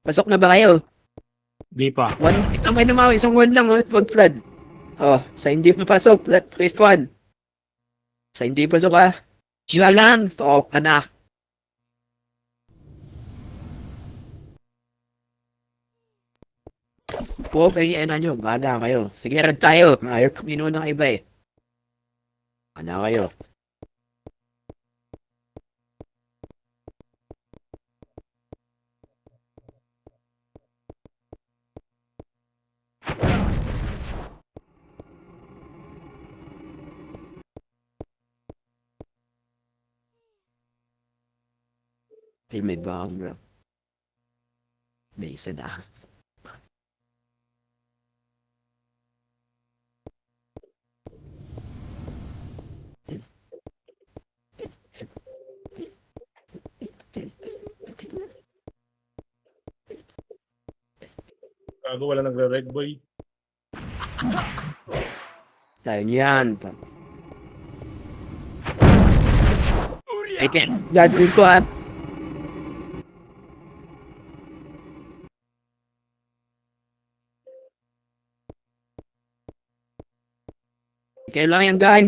Pasok na ba kayo? Di pa. Ito may naman, isang one lang, wag flood. Oh, sa hindi papasok, first one. Sa hindi pasok ka, sila lang, to, anak. Po, kaya na nyo, bahala kayo. Sige, red tayo. Ayaw kumino ng iba eh. Ano kayo? Timid ba ako, bro? May isa na. Gago, wala nagre-red boy. Tayo niyan. Ay, gagawin ko ah. Kailangan yung gaan.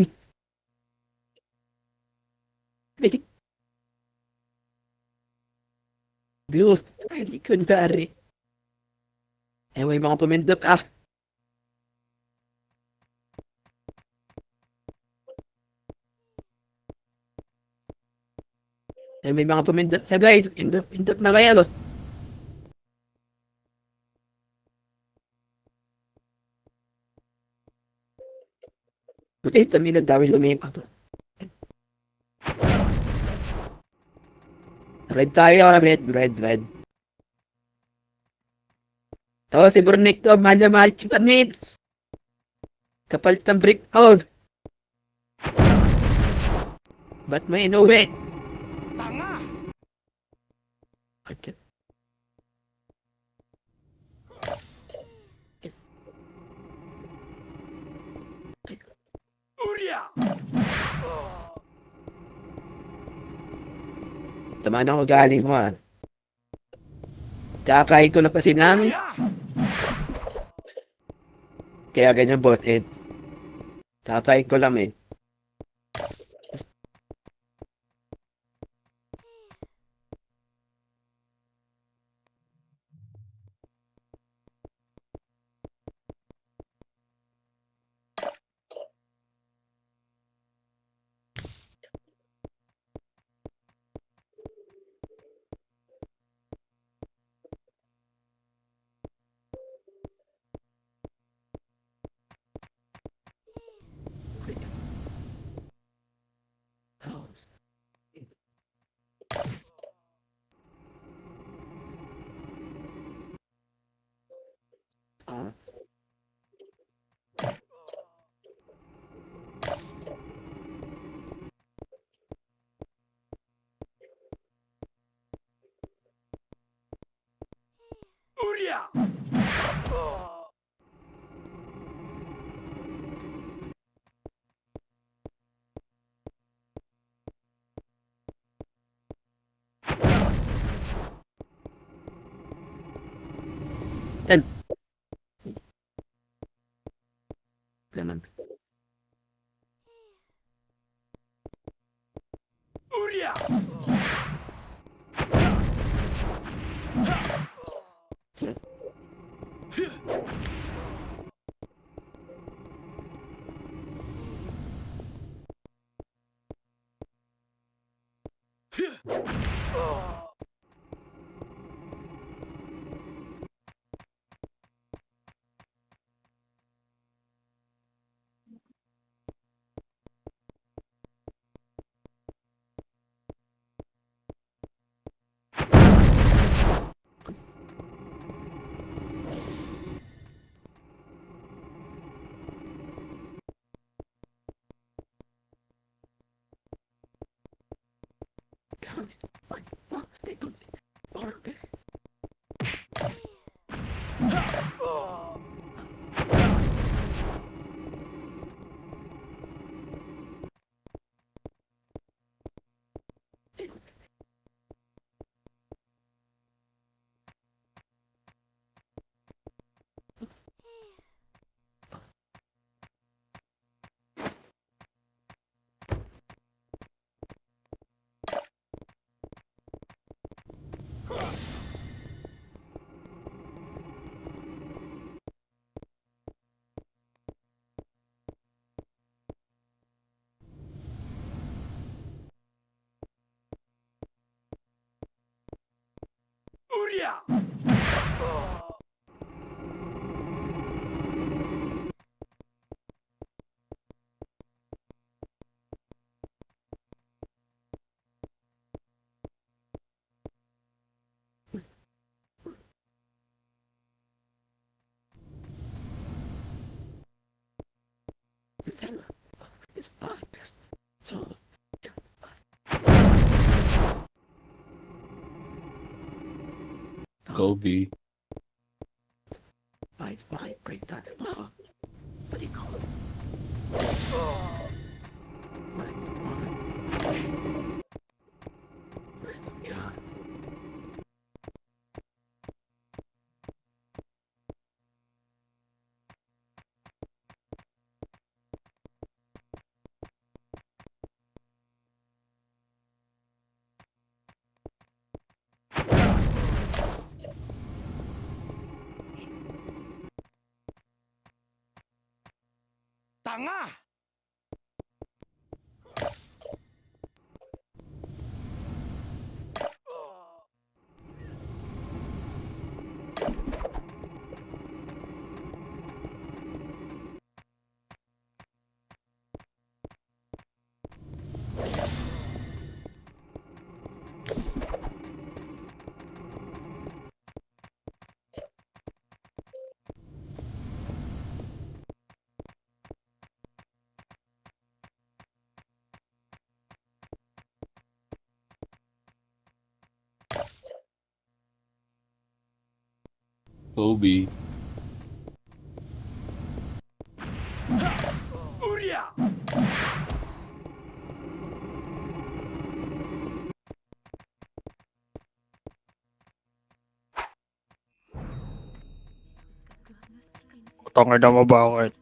Blue, hindi ko nari. Eh, may mga pumindot ah. Eh, may mga pumindot. Eh, guys, indot na kayo. Eh, taminag dawin lumipat. Red tayo, red. Tapos si Brunik to, mahal na mahal kita, mates. Kapalit ng brick out. Ba't may inuwi? Tanga! Okay. Urya! Tamaan ako galing mo ah. Kakakain ko na kasi namin. Urya! Kaya ganyan bot it. Kakakain ko lang eh. Ah. Urya! Ganun. Urya! Uria! It's podcast. So, Go B. five, break that. What do you call it? Where's the gun? Tanga! Go B. Uria! Tangay na mo bakit?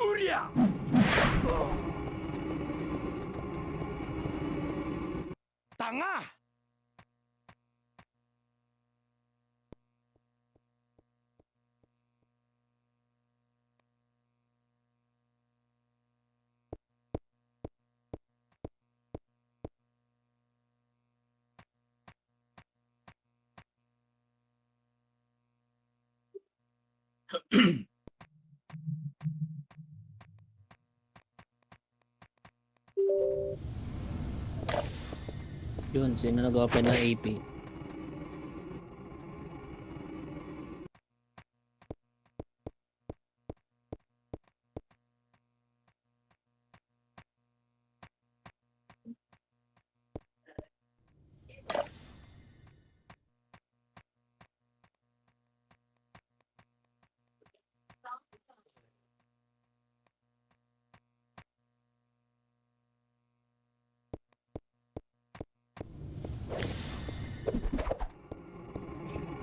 Uria! Tanga! Yun, sino nag-open ng AP?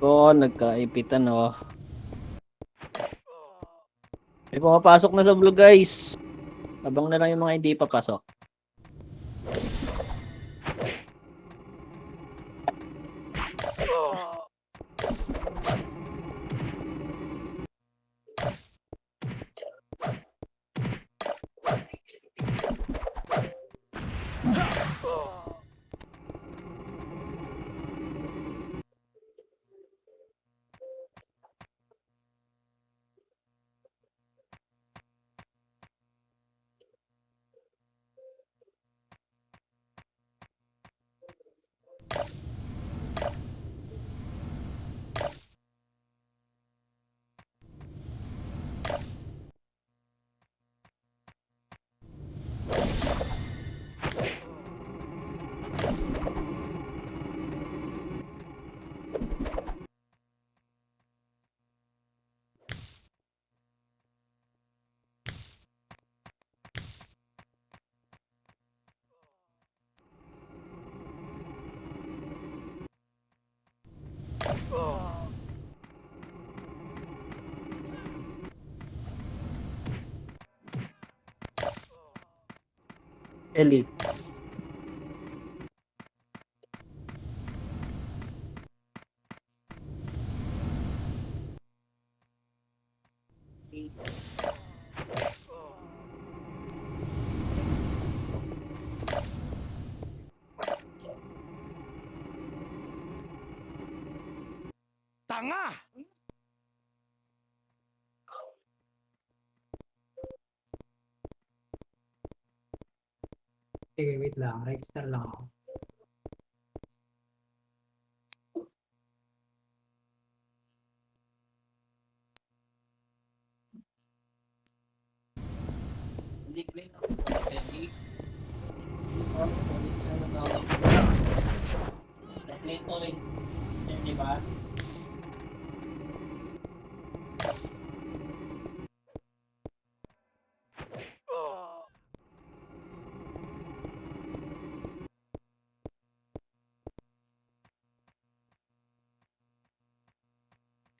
Oo, nagkaipitan oh. May pumapasok na sa blue guys. Abang na lang yung mga hindi papasok. Elite. Tanga! Sige, wait lang. Register lang ako.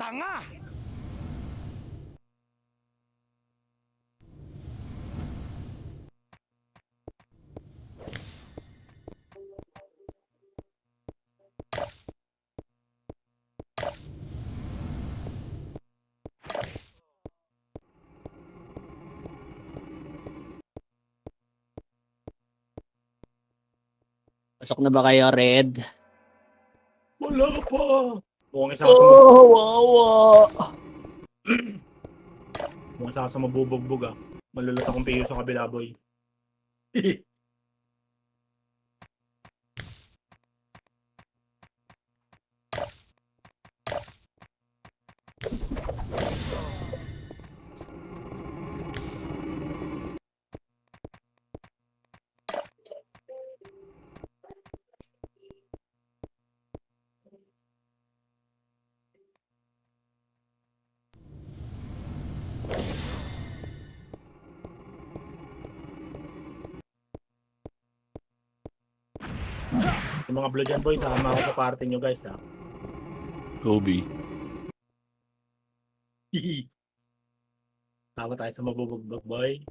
Tanga! Pasok na ba kayo, Red? Wala pa. Mukhang isa ka sa Wawa! mukhang isa ka sa mabubugbog ah. Malulot akong piyo sa kabila, boy. Yung mga blood yan, boy, sama ako sa party nyo, guys, ha. Kobe. Tama tayo sa mabubugbog, boy.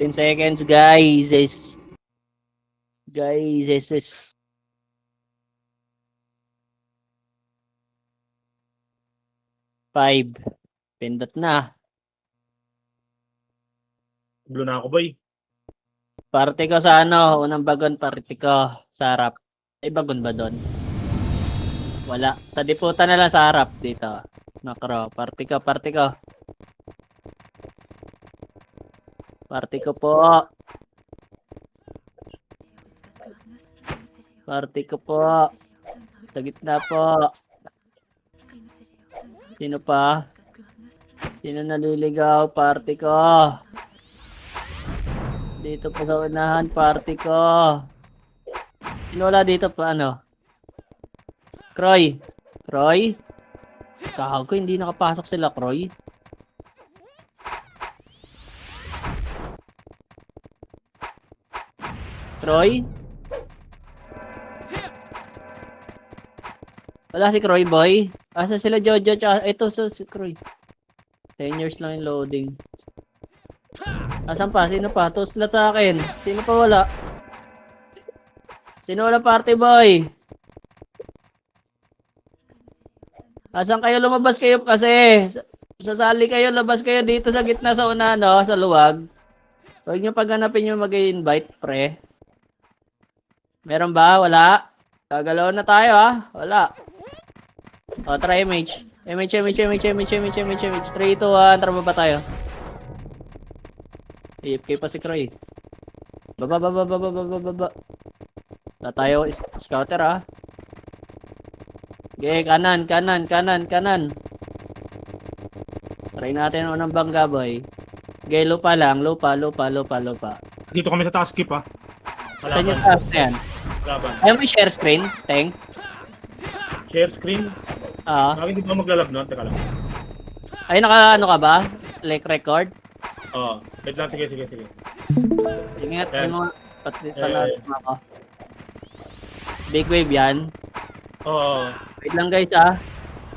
Ten seconds, guys. Guys. 5. Pindot na. Blue na ako, boy. Party ko sa ano, unang bagon party ko sa harap. Ay, bagon ba doon? Wala. Sa diputa na lang sa harap dito. Makro, party ko. Party ko po. Party ko po. Sa gitna po. Sino pa? Sino naliligaw? Party ko. Dito pa sa unahan, party ko. Sino wala dito pa, ano? Croy. Kago, hindi nakapasok sila, Croy. Croy? Wala si Croy, boy. Asa sila Jojo? Ito, si Croy. 10 years lang yung loading. Asan pa? Sino pa? Tuslat sa akin. Sino pa wala? Sino wala, party boy? Asan kayo? Lumabas kayo kasi. Sasali kayo, labas kayo dito sa gitna sa una, no? Sa luwag. Huwag nyo paghanapin yung mag-invite, pre. Meron ba? Wala? Gagalaw na tayo, ha? Wala. O, try MH. MH. 3, 2, 1. Tara ba tayo? AFK pa si Croy. Baba. Na tayo scouter ah. Okay, kanan. Try natin ang unang bangga boy. Okay, lupa lang. Lupa. Dito kami sa task keep, ha. Saan yung Kalaban. task na yan? Kalaban. Ayaw mo share screen, Teng? Share screen. Ah. Bakit hindi ba maglalab nun? Teka lang. Ay, naka ano ka ba? Like record? Oo. Wait lang, sige. Ingat, Yan. yung mga pati ako. Big wave yan. Oo. Wait lang guys ah.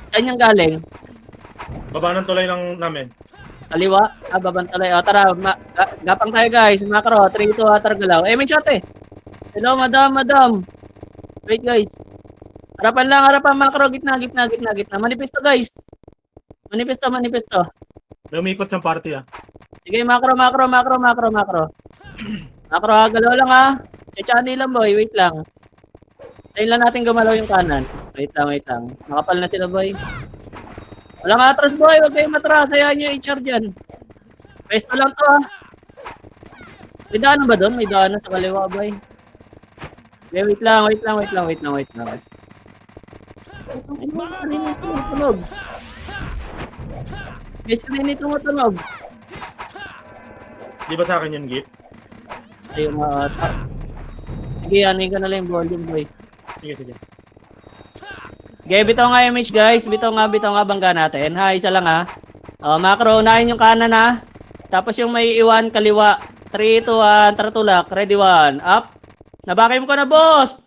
Saan yung galing? Baba ng tulay lang namin. Kaliwa? Babantulay. O tara, gapang tayo guys. Macro, 3, 2, atar galaw. May shot eh. Hello, madam. Wait guys. Harapan macro, gitna. Manifesto guys. Manifesto. May umikot siyang party, ha. Sige, macro. Macro, galaw lang ah. Chani lang boy, wait lang. Tayo lang natin gumalaw yung kanan. Wait lang. Nakapal na sila boy. Walang atras boy, huwag kayong matras. Hayaan nyo i-HR dyan. Pesto lang to ah. May daanan ba doon? May daanan sa kaliwa boy. Okay, wait lang. May tumutunog. Di ba sa akin yun, Gip? Ayun nga ata. Sige, anin ka na lang yung volume boy. Sige. Okay, bitaw nga image guys. Bitaw nga bangga natin. Ha, isa lang ha. Macro, unahin yung kanan ha. Tapos yung may iwan kaliwa. 3, 2, 1, taratulak. Ready, 1. Up. Nabakim ko na boss.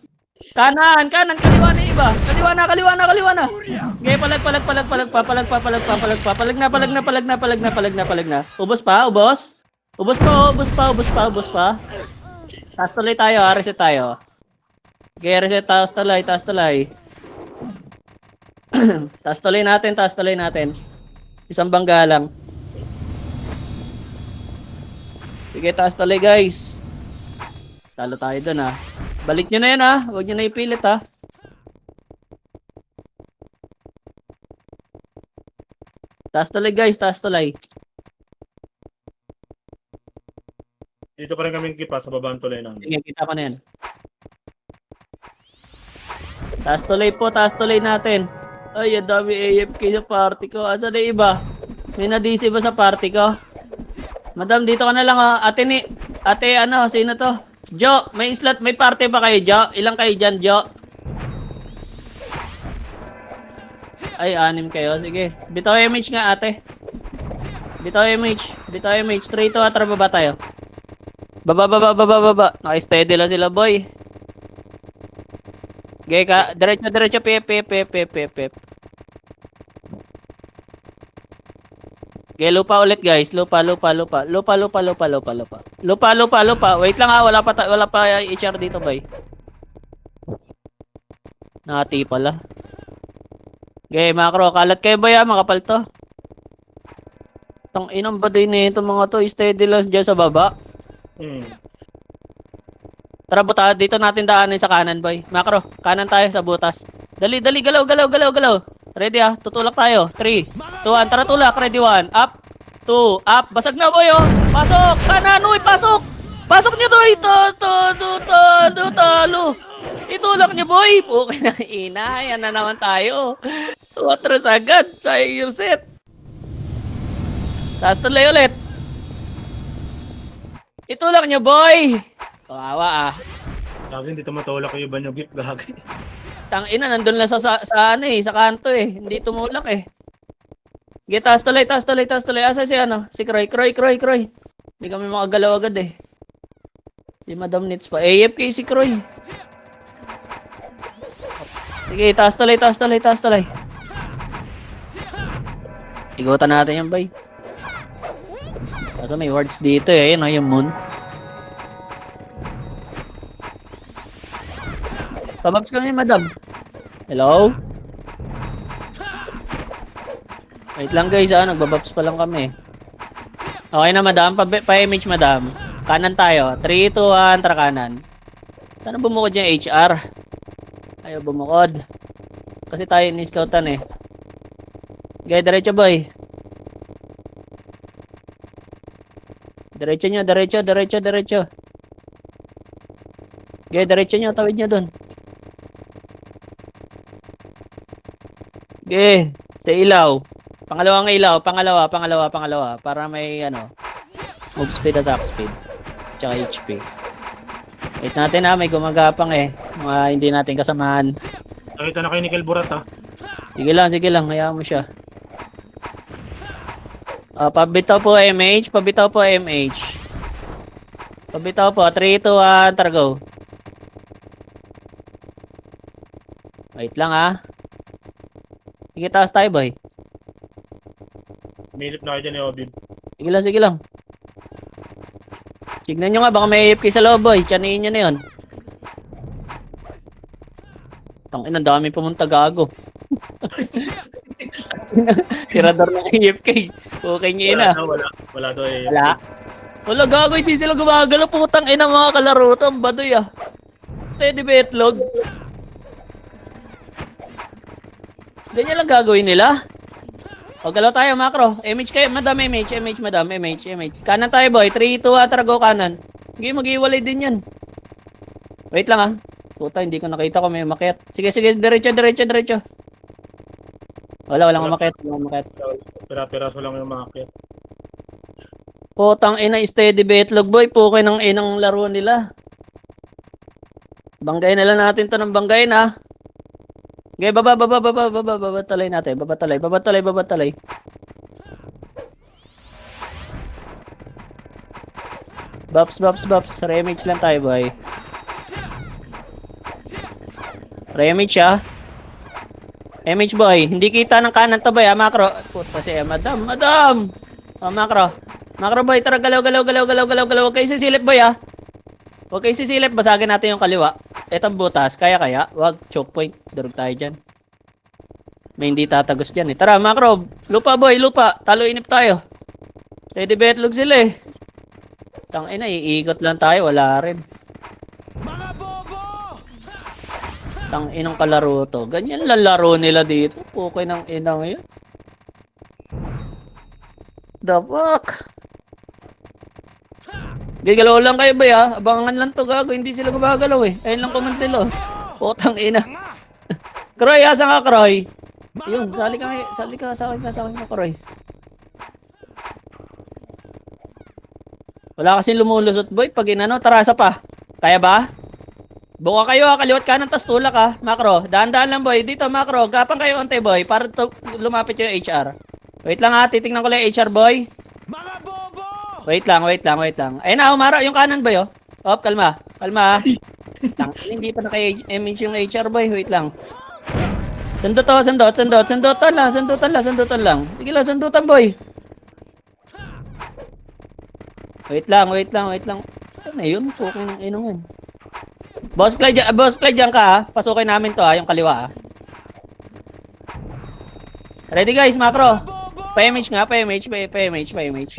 Kanan, kaliwa na iba. Kaliwa na. Okay, palag na. Ubos pa. Taas tuloy tayo, reset tayo. Okay, reset, taas tuloy. Taas tuloy natin. Isang bangga lang. Sige, taas tuloy guys. Talo tayo dun ha. Balik nyo na yan ha. Huwag nyo na ipilit ha. Taas tuloy guys, Dito pa rin kami, Gip, ha, sa baba ng tulay namin. Sige, kita ko na yan. Taas tuloy natin. Ay, ang dami AFK sa party ko. Asa na iba? May na-DC ba sa party ko? Madam, dito ka na lang ha. Ate, sino to? Jo, may party ba kayo, Jo? Ilang kayo dyan, Jo? Ay, 6 kayo. Sige. Bitaw image nga, ate. Bitaw image. 3, 2, atara baba tayo. Baba. Naka-steady lang sila, boy. Okay ka. Diretso. Pep. Okay, lupa ulit, guys. Lupa. Wait lang ha. Wala pa HR dito, boy. Nakati pala. Okay, macro. Kalat kayo, boy, ha. Makapal to. Tang inang baday na ito, mga to. Steady lang dyan sa baba. Tara, buta, dito natin daanin sa kanan, boy. Macro, kanan tayo sa butas. Dali, galaw. Ready ah, tutulak tayo. 3, 2, 1, tara tulak. Ready, 1, up, 2, up. Basag na, boy, oh. Pasok, kanan, uy, pasok. Pasok niyo, boy. Talo. Itulak niyo, boy. Okay na, ina. Yan na naman tayo. Atras agad. Sayang yung set. Taas tuloy ulit. Itulak niyo, boy. Kawawa ah. Sabi, hindi tumatulak yung iba nyo, Gip, gagi. Tangina, nandun lang sa kanto eh. Hindi tumulak eh. Sige, taas tuloy. Asa si Si Croy. Hindi kami makagalaw agad eh. Si Madam Nits pa. AFK si Croy. Sige, taas tuloy. Igutan natin yan, bay. Kaso may wards dito eh. Ayun, yung moon. Pababs kami, madam. Hello? Wait lang guys, nagbababs pa lang kami. Okay na, madam. Pa-image, madam. Kanan tayo. 3, 2, 1, tara kanan. Sana bumukod yung HR? Ayaw bumukod. Kasi tayo ni-scoutan eh. Okay, diretso boy. Diretso nyo, diretso. Okay, diretso nyo, tawid nyo dun. Okay, sa ilaw. Pangalawang ilaw, pangalawa. Para may move speed, attack speed. Tsaka HP. Wait natin may gumagapang eh. Mga hindi natin kasamahan. Nakita na kayo ni Kelburat ha. Sige lang, hayaan mo siya. Pabitaw po MH. Pabitaw po, 3, 2, 1, tara go. Wait lang Sige, taas tayo boy. Milip na kayo dyan ni Obib. Sige lang. Tignan nyo nga, baka may AFK sa loob boy. Tiyanin nyo na yun. Tangina, dami pumunta gago. Tirador ng AFK. Okay nyo yun Wala daw eh. Wala gago, hindi sila gumagalaw. Putang ina mga kalaro to. Ang badoy Teddy betlog. Ganyan lang gagawin nila. O, galaw tayo, macro. MH kayo, madam, MH. Kanan tayo, boy. 3, 2, tara, go kanan. Hindi, mag-iwalay din yan. Wait lang, Puta, hindi ko nakita kung may umakyat. Sige, diretso. Walang umakyat. Pira-piraso lang yung mga kit. Putang ina, steady betlog, boy. Pukay ng inang laro nila. Banggay na lang natin to ng banggay na. Okay, baba, talay natin. Baba talay. Bops. Remage lang tayo, boy. Remage, MH, boy. Hindi kita ng kanan to, boy, macro. Puta siya, madam. Macro. Macro, boy. Tara, galaw. Huwag kayo sisilip, boy, Huwag kayo sisilip. Basagin natin yung kaliwa. Etong butas, kaya. Wag, choke point. Durog tayo dyan. May hindi tatagos dyan Tara, macro. Lupa, boy, Talo inip tayo. Steady betlog sila Tangina, iikot lang tayo. Wala rin. Mga bobo! Tanginang kalaro to. Ganyan lang laro nila dito. Okay ng inang yun. The fuck? Gigalaw lang kayo ba Abangan lang to gago. Hindi sila gumagalaw Ayun lang kumantil Putang ina. Kroy, asan ka Kroy? Yun, sali ka sa akin Kroy. Wala kasi lumulusot boy. Pag tarasa pa. Kaya ba? Buka kayo kaliwat kanan tas tulak macro. Dahan-dahan lang boy. Dito macro. Gapang kayo onte boy. Para lumapit yung HR. Wait lang titingnan ko lang yung HR boy. Mga bobo! Wait lang. Ayun umara yung kanan boy Op, kalma. Hindi pa naka-image yung HR boy. Wait lang. Sundutan lang. Sige lang, sundutan boy. Wait lang. Ano yun? Okay ng inong yun. Boss Clyde dyan ka Pasukin namin to yung kaliwa Ready guys, macro. Pa-image nga, pa-image. Pa-image.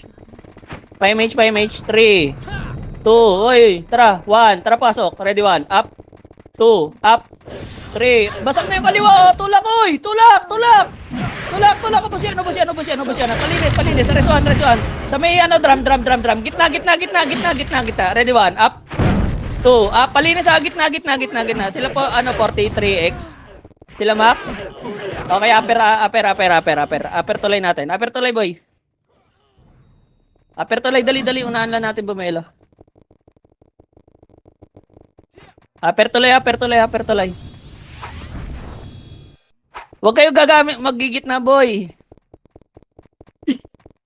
3, 2, oy, tara, 1, tara pasok. Ready, 1, up, 2, up, 3. Basag na yung kaliwa, tulak, oy, tulak. Opusyan. Palinis. Resuan. Sa may drum. Gitna. Ready, 1, up, 2, up, palinis gitna. Sila po, 43x. Sila Max. Okay, upper tulay natin. Upper tulay, boy. Upper tulay, dali. Unahan lang natin bumelo. Upper tulay. Huwag kayo gagamit, magigit na, boy.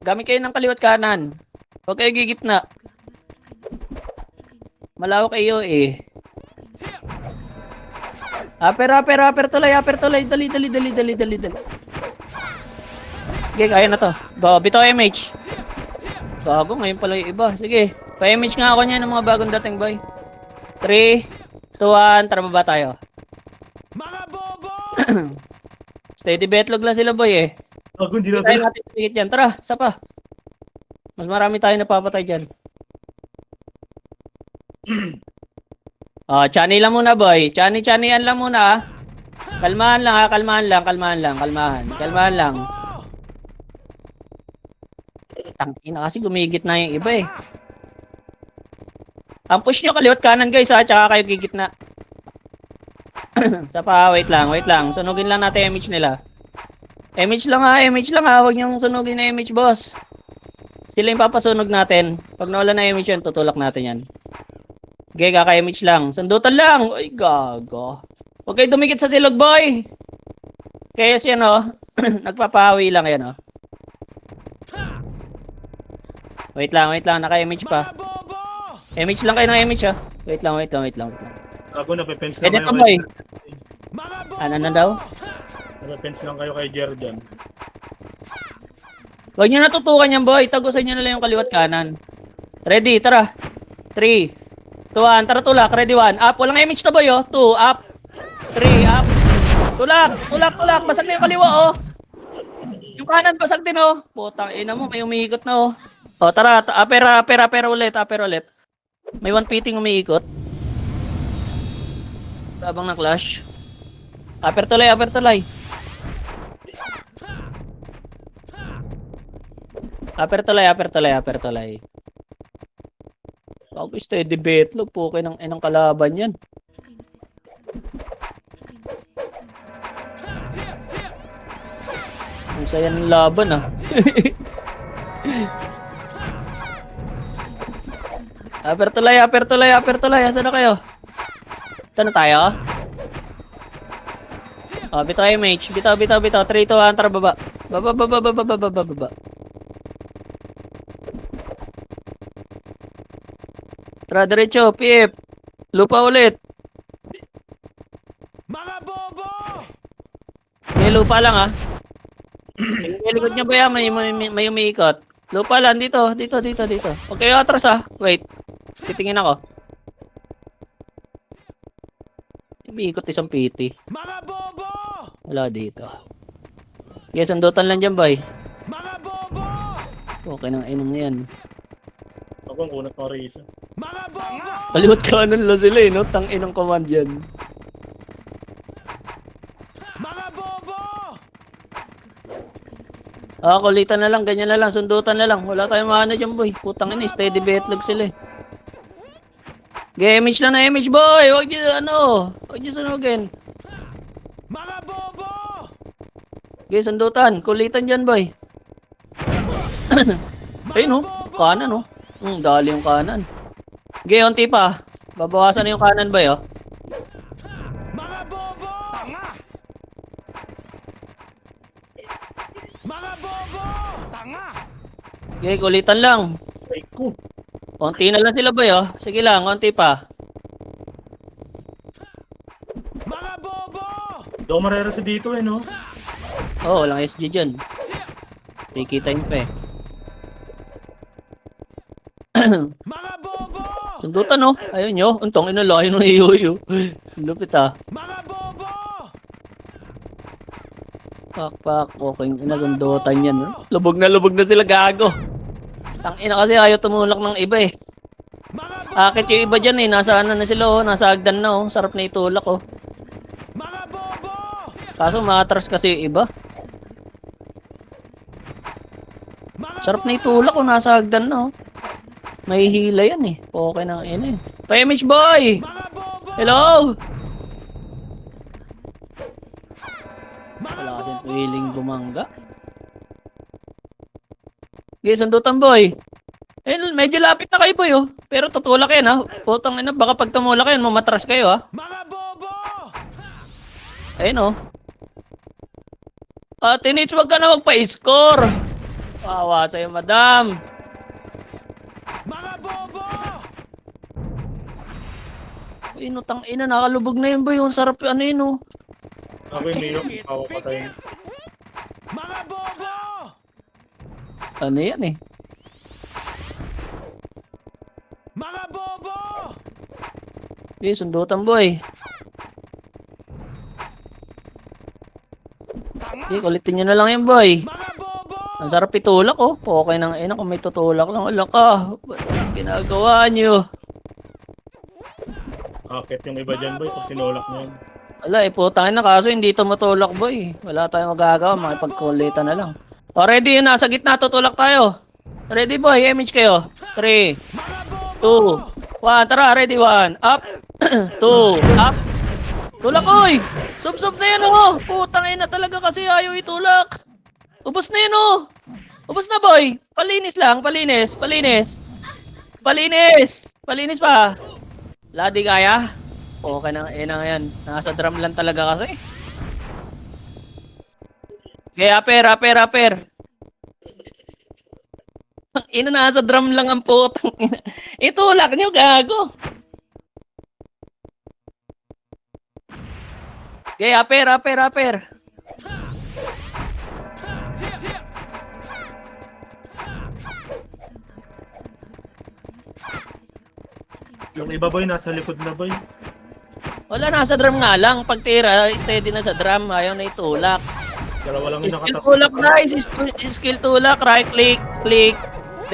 Gamit kayo ng kaliwat kanan. Huwag kayo gigit na. Malawak kayo Upper tulay. Dali. Okay, kaya na to. Bitaw MH. Gago, ngayon pala yung iba. Sige, pa-MH nga ako niyan ng mga bagong dating, boy. 3, 2, 1, tara baba tayo. Mga bobo! Steady betlog lang sila, boy Gago, hindi na Tayo natin tumigit yan. Tara, isa pa. Mas marami tayo napapatay dyan. Chani lang muna, boy. Chani-chanian lang muna, Kalmahan lang ha, kalmahan lang, kalmahan lang, kalmahan lang. Tangina kasi gumigit na yung iba eh. Ang push nyo kaliwat kanan guys ha, tsaka kayo gigitna. Sa pa, wait lang. Sunugin lang natin image nila. Image lang ha, huwag niyong sunugin na image boss. Sila yung papasunog natin. Pag nawala na image yan, tutulak natin yan. Okay, kaka-image lang. Sundutan lang. Ay, gago. Huwag kayo dumikit sa silog boy. Kaya yan oh. Nagpapahawi lang yan oh. Wait lang, naka-image pa. Image lang kayo ng image ah. Wait lang. Ako nape-fence lang Edit kayo ka boy. Mga Ano na daw? Nape-fence lang kayo kay Jerjan. Huwag nyo natutukan yan boy. Tagusan nyo na lang yung kaliwat kanan. Ready, tara. 3, 2, 1. Tara tulak. Ready, 1. Up. Walang image na boy oh. 2, up. 3, up. Tulak. Basag na yung kaliwa oh. Yung kanan basag din oh. Putang ina mo. May umiikot na oh. O tara. Aper ulit. May one piting umiikot. Tabang ng clash. Aper tulay. Aper tulay. Ako steady betlog po kayo ng inang kalaban yan. Ang saya ng laban ah. Aper tulay. Asan na kayo? Ito na tayo? Oh, bitaw image. Bitaw. 3, 2, 1, tara baba. Baba. Tara, diretso, PF. Lupa ulit. Mga bobo! May lupa lang ah. May likod niya ba yan? May umiikot. Lupa lang, dito. Huwag kayo atras ah. Wait. Titingin ako. Umiikot isang PT. Mga bobo! Wala dito. Guys, sandutan lang dyan, boy. Mga bobo! Okay nang inom yan. Ako ang kunat mga Risa. Mga bobo! Kaliwat kanan lang sila eh, no? Tang-inang command yan. Mga bobo! Kulitan na lang, ganyan na lang, sundutan na lang. Wala tayong mana dyan, boy. Putang ina, steady betlog sila eh. Image lang na image, boy! Huwag nyo sunugin. Mga bobo! Okay, sundutan. Kulitan dyan, boy. Ayun, no? Kanan, no? Dali yung kanan. Okay, onti pa. Babawasan na yung kanan, boy, oh. Mga bobo! Tanga! Mga bobo! Tanga! Okay, kulitan lang. Ay ko. Konti na lang sila, boy, oh. Sige lang, konti pa. Mga bobo! Daw marera sa dito eh no. Oh, walang SG dyan. Free time pa eh. Mga bobo! Sundutan, oh. Ayun nyo. Untong inalayo ng iyoyo. Lupit, ah. Mga bobo! Pak. Okay, inasundutan yan, oh. Lubog na sila, gago. Tangina kasi ayaw tumulak ng iba, eh. Mga Akit yung iba dyan, eh. Nasa ano na sila, oh. Nasa hagdan na, oh. Sarap na itulak, oh. Mga bobo! Kaso maatras kasi yung iba. Mga Sarap na itulak, oh. Nasa hagdan na, oh. May hila yan, eh. Okay na, eh. Pa-image, boy! Mga bobo! Hello! Mga Wala kasing bobo! willing bumangga. Okay, sundutan, boy. Eh, medyo lapit na kayo, boy, oh. Pero tutulak yan, ha. Putang ina, baka pag tumulak yan, mamatras kayo, ha. Mga bobo! Ayun, oh. Tinich, wag ka na magpa-score. Wawa sa'yo, madam. Mga bobo! Ayun, oh, tang ina, nakalubog na yun, boy. Yung sarap, ano yun, oh. Ako yung niyok. Ako patayin. Mga bobo! Ano yan, eh. Mga bobo! Okay, sundutan, boy. Okay, kulitin nyo na lang yan, boy. Mga bobo! Ang sarap itulak, oh. Okay nang ina kung may tutulak lang. Wala ka. Ba't ginagawa nyo? Akit yung iba dyan boy pag tinulak niya yan. Wala eh, putang ina, kaso hindi tumutulak boy. Wala tayong magagawa, makipagkulitan na lang. O ready, nasa gitna, tutulak tayo. Ready boy, image kayo. 3, 2, 1, tara, ready, 1, up, 2, up. Tulak oy! Sub-sub na yan oh! Putang ina talaga kasi ayaw itulak. Ubos na yan oh! Ubos na boy! Palinis lang, palinis, palinis. Palinis! Palinis pa! Ladi kaya? Okay na, na yan. Nasa drum lang talaga kasi. Okay, aper. Ang ina, nasa drum lang ang putang ina. Itulak nyo, gago. Okay, aper. Yung iba boy, nasa likod na boy. Wala, nasa drum nga lang. Pag tira, steady na sa drum. Ayaw na itulak. Dalawa lang yung Skill nakatap. tulak guys. Skill tulak. Right click.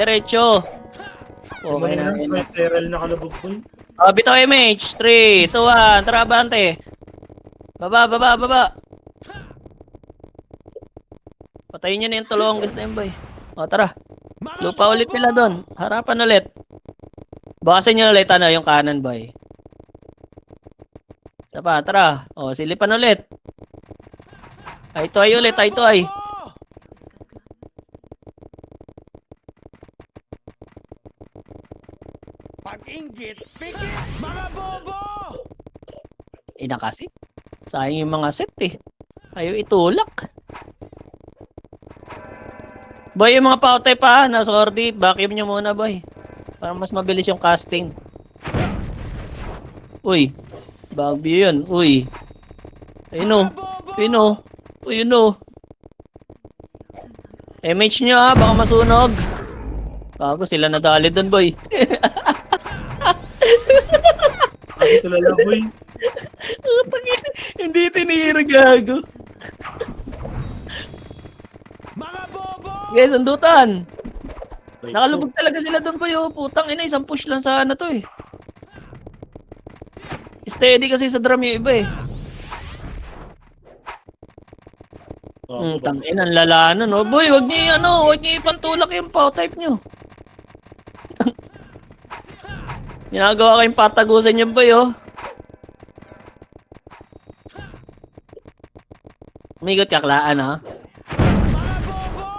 Diretso. Okay na. May Terrell nakalubog boy. Bitaw image. 3, 2, 1. Tara, bante. Baba. Patayin nyo na yung tulong guys na yun, boy. O, tara. Lupa ulit nila doon. Harapan ulit. Bakasin nyo ulit, yung kanan, boy. Isa pa, tara. O, silipan ulit. Ay, to ay ulit, ay to ay. Pag-inggit, pikit! Mga bobo! Ina kasi. Sayang yung mga set eh. Ayaw itulak. Boy, yung mga pautay pa, nasa ordi, vacuum nyo muna, boy. Para mas mabilis yung casting. Uy. Bagyo yun. Uy. Ayun o. Ayun o. MH nyo ha, baka masunog. Bago sila nadali doon, boy. Kasi tulala boy. Hindi tinira, gago. Mga bobo! Guys, sundutan. Like, Nakalubog talaga sila doon, boy. Oh. Putang ina, isang push lang sana to eh. Steady kasi sa drum yung iba eh. Tangin, ang lala na, no? Boy, wag niyo ipantulak yung pow type nyo. Ginagawa kayong patagusan yung boy, oh. Umigot ka, Klaan, ha?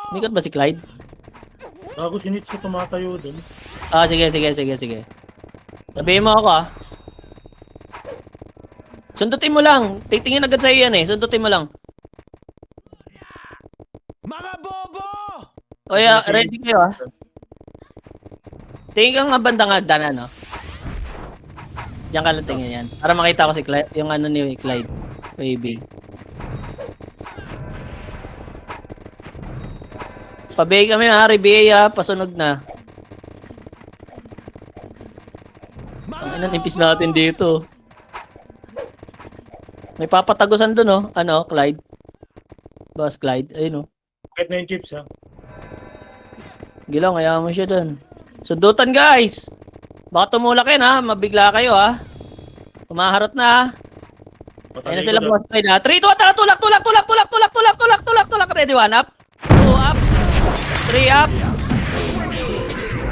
Umigot ba si Clyde? Bago sinit siya tumatayo dun. Ah, sige. Sabihin mo ako, ah. Sundutin mo lang. Titingin agad sa'yo yan, eh. Sundutin mo lang. Mga bobo! O, yeah, ready kayo, ah. Tingin ka nga bandang hagdan, ano? Diyan ka lang tingin yan. Para makita ko si Clyde, yung ano ni Clyde. Waving. Pabay kami, ha? Rebay, ha? Pasunog na. Ang inanipis natin dito. May papatagusan dun, oh. Ano, Clyde? Boss Clyde. Ayun, oh. Kahit na yung chips ha. Gilang, ayaw mo siya dun. Sundutan, guys! Baka tumulak yan, ha? Mabigla kayo, ha? Umaharot na, ha? Ayun na sila, boss Clyde, ha? 3, 2, tara, tulak! Ready, 1 up. 2 up. 3 up.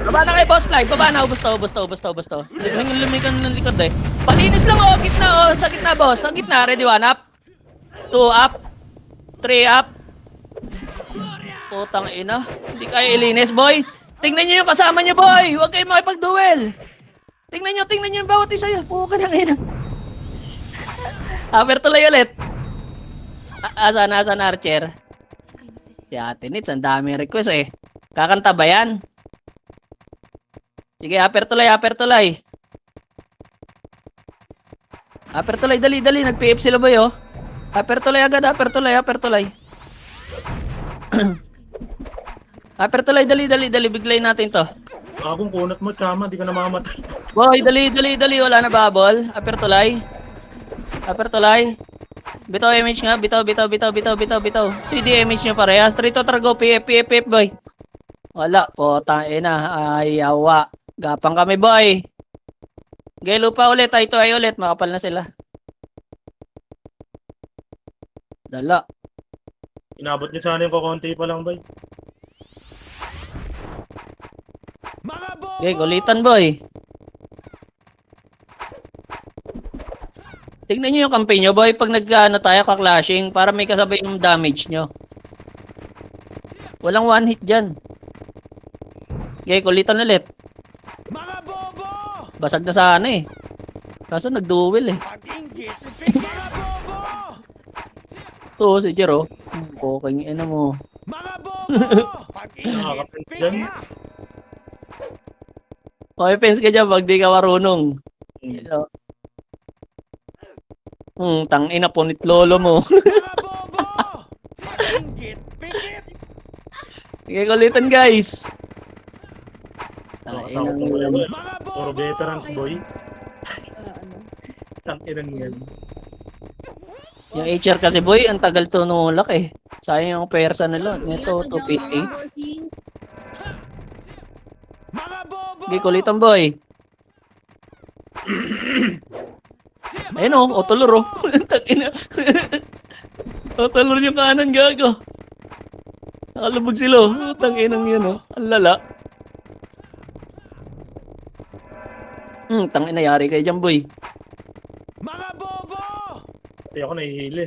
Baba na kayo, boss Clyde. Baba na. Ubus to. Lumikan ng likod, eh. Palinis lang, oh. Gitna, oh. Sa gitna, boss. Sa gitna. Ready, 1 up. 2 up. 3 up. Putang ina. Hindi kayo ilinis, boy. Tingnan nyo yung kasama nyo, boy. Huwag kayong makipag-duel. Tingnan nyo yung bawat isa yun. Puka ng ina. Aper tuloy ulit. Asan Archer? Si Ate Nits, ang daming request eh. Kakanta ba yan? Sige, aper tuloy. Aper tuloy, dali. Nag-PF sila, boy, oh. Aper tuloy agad, aper tuloy. Aper tuloy, dali. Biglay natin to. Akong kunat mo, tama, di ka na mamamatay. Boy, dali. Wala na babol. Aper tuloy. Bitaw image nga. Bitaw. CD image nyo parehas. 3 to trago. PF, boy. Wala. Potang ina. Ayawa. Gapang kami, boy. Okay, lupa ulit. Ay ulit. Makapal na sila. Dala. Inabot niyo sana yung kukunti pa lang, boy. Mga bobo! Okay, kulitan boy. Tignan nyo yung kampi nyo boy pag nag-ano tayo ka-clashing para may kasabay yung damage nyo. Walang one hit dyan. Okay, kulitan ulit. Mga bobo! Basag na sana eh. Kaso nag-duel eh. Pag-inggit, pikit! Mga bobo! Ito si Jero. Okay, ina mo. Mga bobo! Pag-inggit, Nakakapit dyan. pikit! Okay, fence ka dyan pag di ka marunong. Hello. Tangina punit lolo mo. Mga bobo! Pag-inggit, pikit! Okay, kulitan guys. Nakakatakot na wala, boy. Mga Puro bobo! veterans, boy. Tanginan mo yan. Yung HR kasi boy, ang tagal tunulak eh. Sayang yung persa nila. Ito, 250. Mga bobo! Okay, kulitan boy. Ayun o, otolor o. Tangina. Otolor yung kanan gago. Nakalubog sila o. Tanginang yun o. Ang lala. Tangina, yari kayo dyan boy. Mga bobo! Hindi ako nahihili.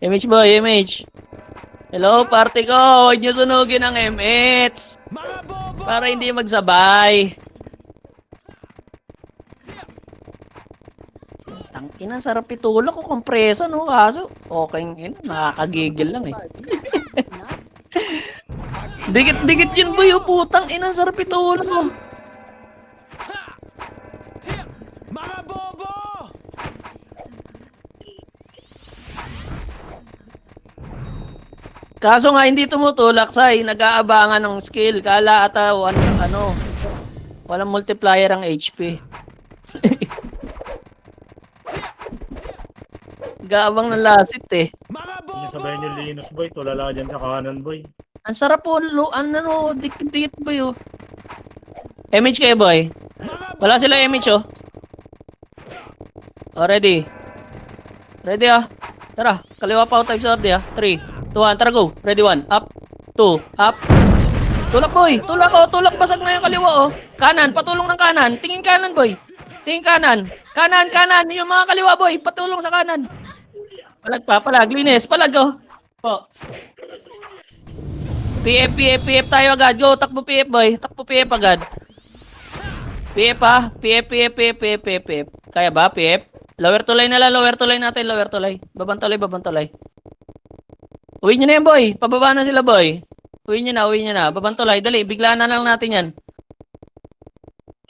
MH boy, MH. Hello, party ko. Huwag nyo sunugin ang MH. Mga bobo! Para hindi magsabay. Tangina, sarap itulak ko kompresa no. Kaso, okay, nakakagigil lang eh. Dikit-dikit yun boy, putang ina, sarap itulak ko. Mga bobo! Kaso nga hindi tumutulak say, nag-aabangan ng skill. Kala ata walang multiplier ang HP. Gaabang ng lasit eh. Mga Hindi bobo! sabayan yung Linus, boy. Tulala dyan sa kanan, boy. Ang sarap po, dikit-dikit boy oh. MH kayo boy. Wala sila MH oh. Oh, ready. Ready ah. Tara, kaliwa pa type sa ordi ah. 3, 2, 1, tara go. Ready 1, up, 2, up. Tulak boy, tulak oh, tulak basag na yung kaliwa oh. Kanan, patulong ng kanan. Tingin kanan boy. Tingin kanan. Kanan, kanan. Yung mga kaliwa boy, patulong sa kanan. Palag pa, palag. Linis, palag oh. Oh. PF tayo agad. Go, takbo PF boy. Takbo PF agad. PF ah. PF. Kaya ba, PF? Lower to line na lang, lower to line natin, lower to line. Babantolay. Uwi nyo na yan, boy. Pababa na sila, boy. Uwi nyo na. Babantolay, dali. Biglaan na lang natin yan.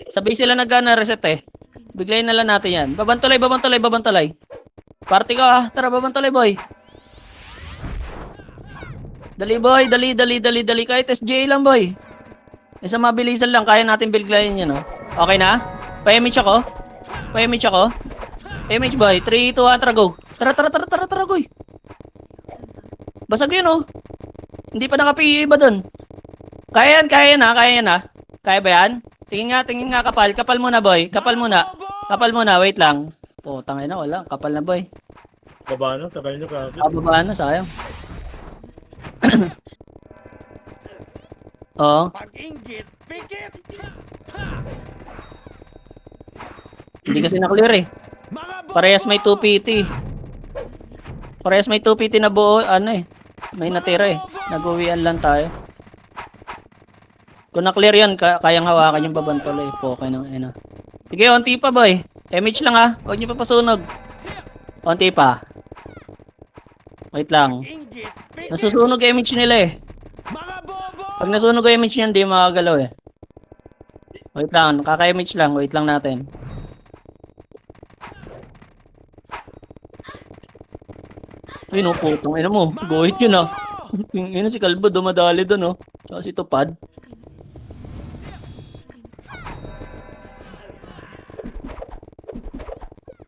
Sabay sila nag-reset eh. Biglayin na lang natin yan. Babantolay. Party ko ah. Tara, babantolay, boy. Dali, boy. Dali. Kahit SJ lang, boy. Isang mabilisan lang. Kaya natin biglayin yan, no? Okay na? Pa-MH ako? MH boy, 3, 2, 1, tara go. Tara, goy. Basag yun oh. Hindi pa naka-PE iba dun. Kaya yan ha. Kaya ba yan? Tingin nga kapal. Kapal muna boy. Kapal muna, wait lang. Oh, tangay na, wala. Kapal na boy. Baba na, tagal nyo ka. Babaan na, sayang. Oo. Pag-inggit, pikit! Hindi kasi na-clear eh. Mga bobo! Parehas may 2PT. Na buo, may natira eh. Nag-uwian lang tayo. Kung na-clear yan, kayang hawakan yung babantol eh. Okay nang ina. Sige, onti pa boy. MH lang ha. Huwag niyo pa pasunog. Onti pa. Wait lang. Pag-inggit, pikit! Nasusunog MH nila eh. Mga bobo! Pag nasunog MH niyan, di makagalaw eh. Wait lang, kaka-MH lang. Wait lang natin. Ay no, putong ina mo. Gohit yun ah. Yung ina si Kalbo dumadali doon oh. Tsaka si Tupad.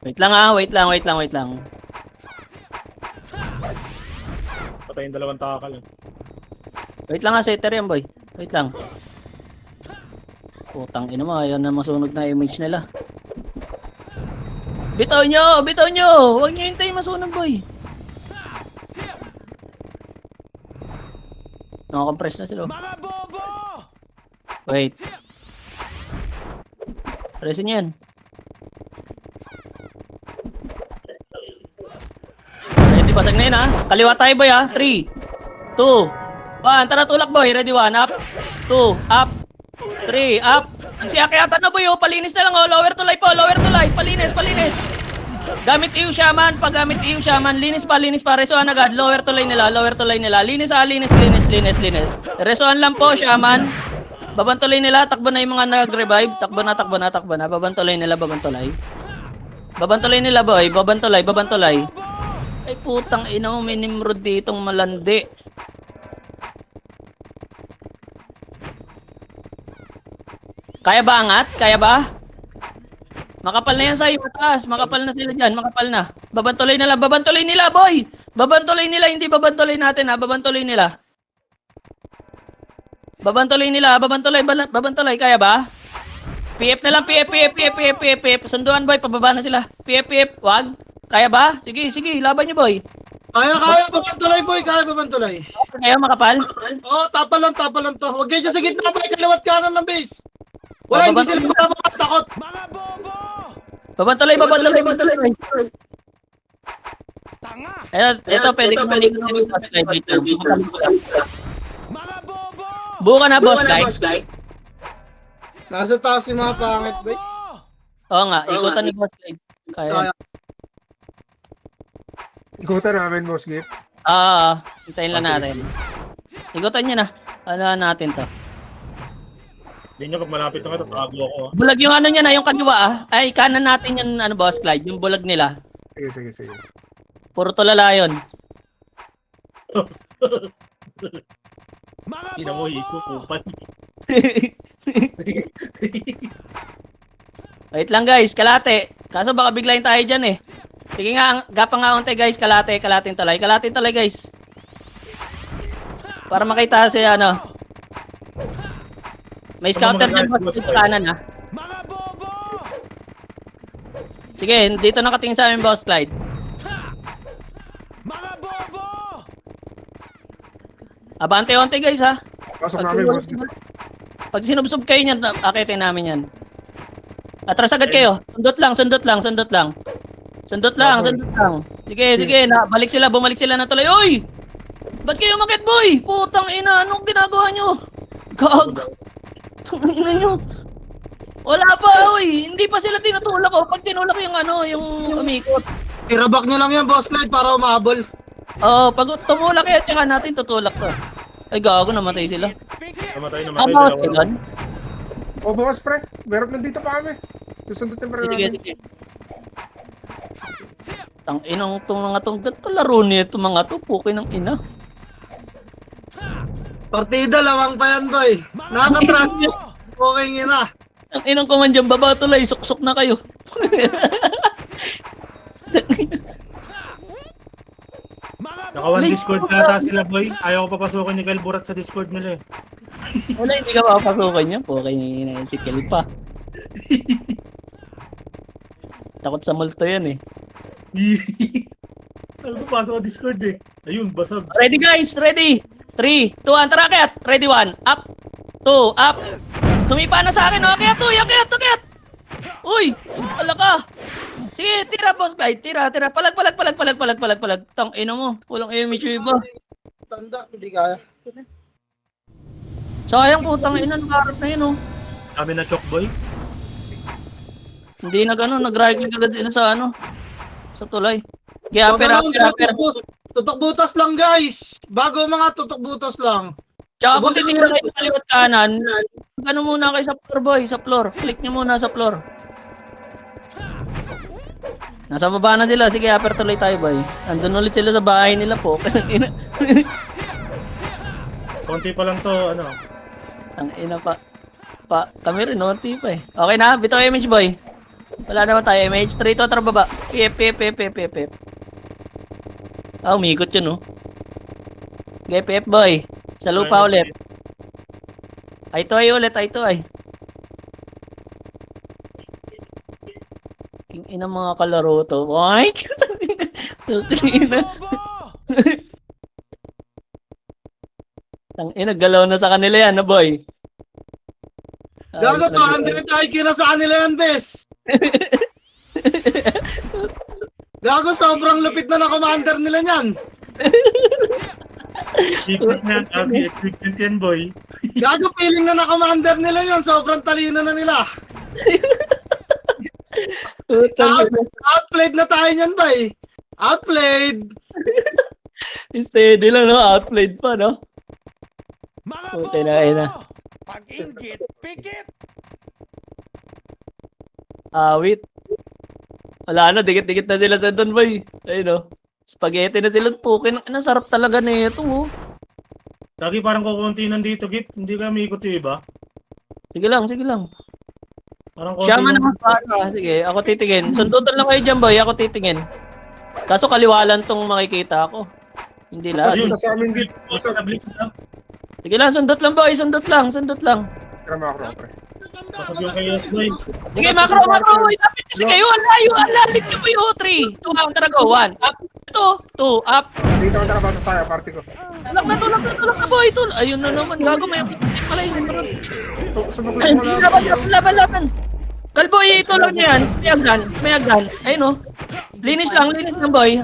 Wait lang ah, wait lang. Patayin dalawang takal. Wait lang ah, setter yan boy. Wait lang. Putang ina mo, ayaw na masunog na image nila. Bitaw nyo! Huwag nyo hintayin masunog boy. Nakakompress na sila. Mga bobo! Wait. Presin yan. Ready, basag na yun ha. Kaliwa tayo boy ha. 3, 2, 1. Tara tulak boy. Ready 1. Up. 2. Up. 3. Up. Ang siyakyatan na boy oh. Palinis na lang oh. Lower to life po. Lower to life. Palinis. Palinis. Gamit iyo shaman. Pag gamit iyo shaman. Linis pa. Linis pa. Resoan agad. Lower to line nila. Lower to line nila. Linis ha. Linis. Linis. Linis. Linis. Resoan lang po shaman. Babantuloy nila, takbo na yung mga nag-revive. Takbo na, takbo na, takbo na. Babantuloy nila, babantuloy. Babantuloy nila, boy. Babantuloy, babantuloy. Ay, putang ina mo, minimrod ditong malandi. Kaya ba angat? Kaya ba? Makapal na yan sa'yo, mataas. Makapal na sila dyan, makapal na. Babantuloy nila, boy. Babantuloy nila, hindi babantuloy natin ha. Babantuloy nila. Babantuloy nila, babantuloy, kaya ba? PF na lang, PF. Sunduan boy, pababa na sila. PF, wag. Kaya ba? Sige, sige, laban niyo boy. Kaya, babantuloy boy, kaya babantuloy. Kaya makapal? Oo, tapal lang to. Huwag kayo dyan sa gitna boy, kaliwat kanan ng base. Wala, hindi sila makakatakot. Mga bobo! Babantuloy. Tanga! Ito, pwede ko malikot dito. Mga bobo! Buo ka na, boss, guys. Nasa taas yung mga pangit boy. Oo nga, ikutan ni boss, guys. Kaya. Ikutan namin, Boss Gip. Hintayin lang natin. Ikutan niya na. Ano natin to? Hindi nyo pag malapit na ito, tago ako. Bulag yung ano niya na, yung kaliwa Ay, kanan natin yung ano, boss, Clyde. Yung bulag nila. Sige. Puro tulala yun. Mga Ina mo, bobo! Hiso, kupan. Wait lang guys, kalate. Kaso baka biglayin tayo dyan eh. Sige nga, gapang nga unti guys, kalating talay guys. Para makita si ano. May scouter dyan boss dito kanan ha. Mga bobo! Sige, dito nakatingin sa amin boss Clyde. Mga bobo! Abante-onte guys ha. Pasok namin, Boss Gip. Pag sinubsob kayo niyan, akitin namin yan. Atras agad kayo. Sundot lang. Sige, bumalik sila na tuloy. Oy! Ba't kayo umakit, boy? Putang ina, anong ginagawa nyo? Gag. Putang ina nyo. Wala pa, oy. Hindi pa sila tinutulak, oh. Pag tinulak yung ano, yung umikot. Irabak nyo lang yan, Boss Clyde, para umabol. Oo, pag tumulak kayo, tsaka natin tutulak to. Ay, gago, namatay sila. Namatay. About ka doon? O, bukas, pre. Meron nandito pa kami. Susundutin pa rin namin. Sige. Tang inang tong mga tong ganito laro nito mga to, puki ng ina. Partida, lamang pa yan boy. Nakaka-trust mo. Okay nga na. Ang inang ko man dyan, baba tulay, suksok na kayo. Naka-one Discord na sila, boy. Ayaw ko papasukin ni Kalburat sa Discord nila eh. Wala, hindi ka makapasukan niya, puki na si Kel pa. Takot sa multo yan eh. Ano ba pasok sa Discord eh? Ayun, basag. Ready guys, ready. 3, 2, 1, tara akyat. Ready 1, up. 2, up. Sumipa na sa akin, oh. Akyat. Uy, wala ka. Sige, tira boss Clyde, tira. Palag. Tang ina mo, walang image yung iba. Tanda, hindi kaya. Sayang putang ina, nakaharap na yun oh. Kami na chok, boy. Hindi nag-right-click agad sila sa ano. Sa tulay. Kaya upper. Tutok butas lang guys. Bago mga tutok butas lang. Tsaka kung titira kayo sa kaliwat kanan, ano muna kayo sa floor boy, sa floor. Click nyo muna sa floor. Nasa baba na sila. Sige, upper tuloy tayo boy. Andun ulit sila sa bahay nila po. Konti pa lang to, ano. Ang ina pa. Kami rin, konti pa eh. Okay na, bitaw image boy. Wala naman tayo image. 3 to, tara baba. Pip. Umikot yun oh. Okay, Pip boy. Sa lupa ulit. Ay to ay. King ina mga kalaro to. Ay! Tang Naggalaw na sa kanila yan, no, boy? Gago to, 100 IQ na sa kanila yan, bes. Gago, sobrang lupit na na commander nila niyan. Secret na yan, Gagi. Equipment yan, boy. Gago, feeling na na commander nila yun. Sobrang talino na nila. Outplayed na tayo niyan, bay. Outplayed. Steady lang, no? Outplayed pa, no? Mga Puti na, ina. bobo! Pag-inggit, pikit! Awit. Wala na, dikit-dikit na sila sa doon, boy. Ayun, no? Spaghetti na sila. Pukin. Ang sarap talaga na ito, oh. Gagi, parang kukunti nandito, Gip. Hindi ka umikot yung iba. Sige lang, sige lang. Parang konti Siya man lang. naman para. Sige, ako titingin. Sundutan lang kayo dyan, boy. Ako titingin. Kaso kaliwalan tong makikita ako. Hindi lahat. Ayun, Sa amin, Gip. sa blink na. Sige lang, sundot lang, boy. Sundot lang, sundot lang. Tara macro, pre. Pasok yung kayo, boy. Sige, macro. Wait, dapat kasi kayo. Ang layo. Lift nyo kayo. 3, 2, up. Tara, go. 1, up. 2, up. Dito ka nakabasa tayo, party ko. Tulak na, boy. Ayun na naman. Gago, may pala yun. Sumagot mo lang. Laban. Kalboy, itulak nyo yan. May agdan. Ayun, oh. Linis lang, boy.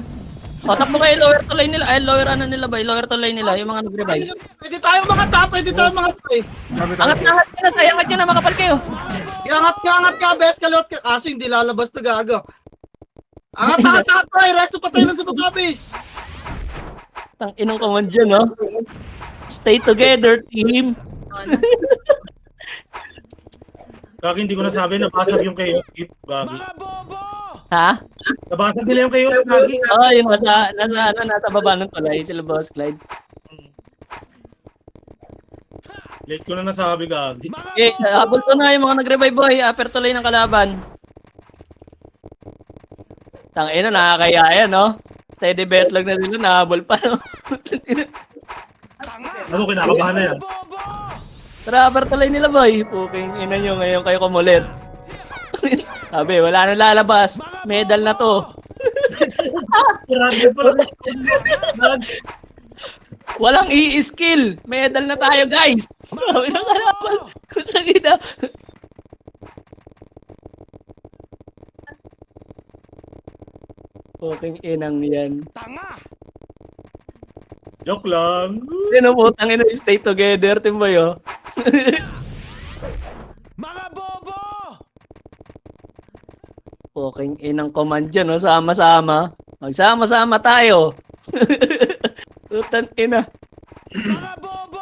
O, takbo kayo lower to line nila. Ay, lower ano nila, boy. Lower to line nila. Yung mga nag-revive. Pwede tayo mga top, pwede tayo mga top eh. Angat nyo na, makapal kayo. Angat ka, bes, kaliwat ka. Kaso hindi lalabas to, gago. Angat, boy. Resto pa tayo lang sa bagabis. Tang inong command dyan, no? Stay together, team. Gagi, hindi ko nasabi, nabasag yung kayo, Gip. Gagi. Mga bobo! Ha? Nabasag nila yung kayo, Gagi. Oo, yung nasa baba ng tulay. Sila Boss Clyde. Late ko na nasabi, Gagi. Mga Okay, bobo! habol ko na yung mga nag-revive, boy. Upper tulay ng kalaban. Tang ina, nakakaya yan, no? Steady betlog na sila, nahabol pa, no? Tanga! Ako, kinakabahan na yan. Mga bobo! Tara, upper tulay nila, boy. Puking ina nyo, ngayon kayo kumulit. Sabi, wala na lalabas. Medal na to. Grabe pala. Walang i-skill. Medal na tayo, guys. Sabi na kalaban. Sakita. Puking inang yan. Tanga! Joke lang. Sino putang ina, stay together, timboy, oh. Mga bobo! Puking inang command dyan, oh. Sama-sama. Magsama-sama tayo. Putan ina. Mga bobo!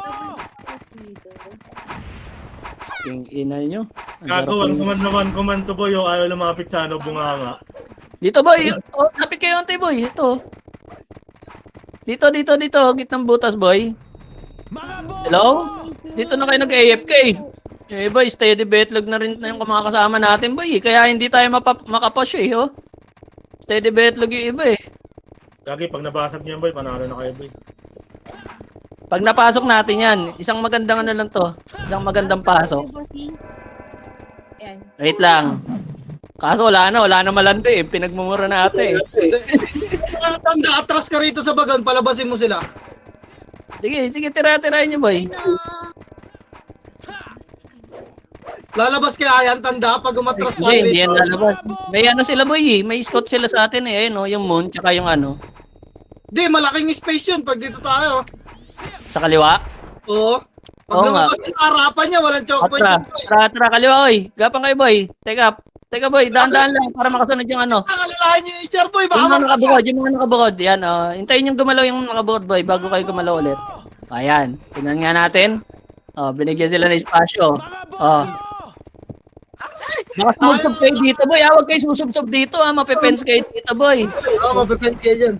Puking ina nyo. Ang sarap Gago, ng- command to boy, yung ayaw lumapit sa ano, bunganga. Dito, boy. Oh, lapit kayo, ante, boy. Ito. Dito. Gitnang butas, boy. Mga bobo! Hello? Dito na kayo nag-AFK. Yung iba, steady betlog na rin na yung mga kasama natin, boy. Kaya hindi tayo makapush, eh, oh. Steady betlog yung iba, eh. Gagi, pag nabasag niya, boy, panalo na kayo, boy. Pag napasok natin yan, isang magandang ano lang to. Isang magandang pasok. Ayan. Wait lang. Kaso wala na malandi, eh. Pinagmumura na ate, eh. Tanda, atras ka rito sa bagan, palabasin mo sila. Sige, tira-tirahin niyo, boy. Lalabas kaya yan, tanda, pag umatras tayo Hindi yan rito. lalabas. May ano sila, boy, eh. May scout sila sa atin, eh. Ayun, oh, yung moon, tsaka yung ano. Di, malaking space yun pag dito tayo. Sa kaliwa. Oo. Pag Oo lumabas sa harapan niya, walang choke point. Tara, kaliwa, oy. Gapang kayo, boy. Teka, boy. Dahan-dahan lang para makasunod yung ano. Alalahan niyo yung HR boy, baka Yung mga makakabukod. nakabukod. Yan, oh. Hintayin yung gumalaw yung nakabukod, boy, bago kayo gumalaw ulit. Ayan. Tingnan nga natin. Oh, binigyan sila ng espasyo. Mga bobo! Oh. Baka sumubsob kayo dito, boy. Huwag kayo susubsob dito, ah. Mapipens kayo dito, boy. Oo, mapipend kayo dyan.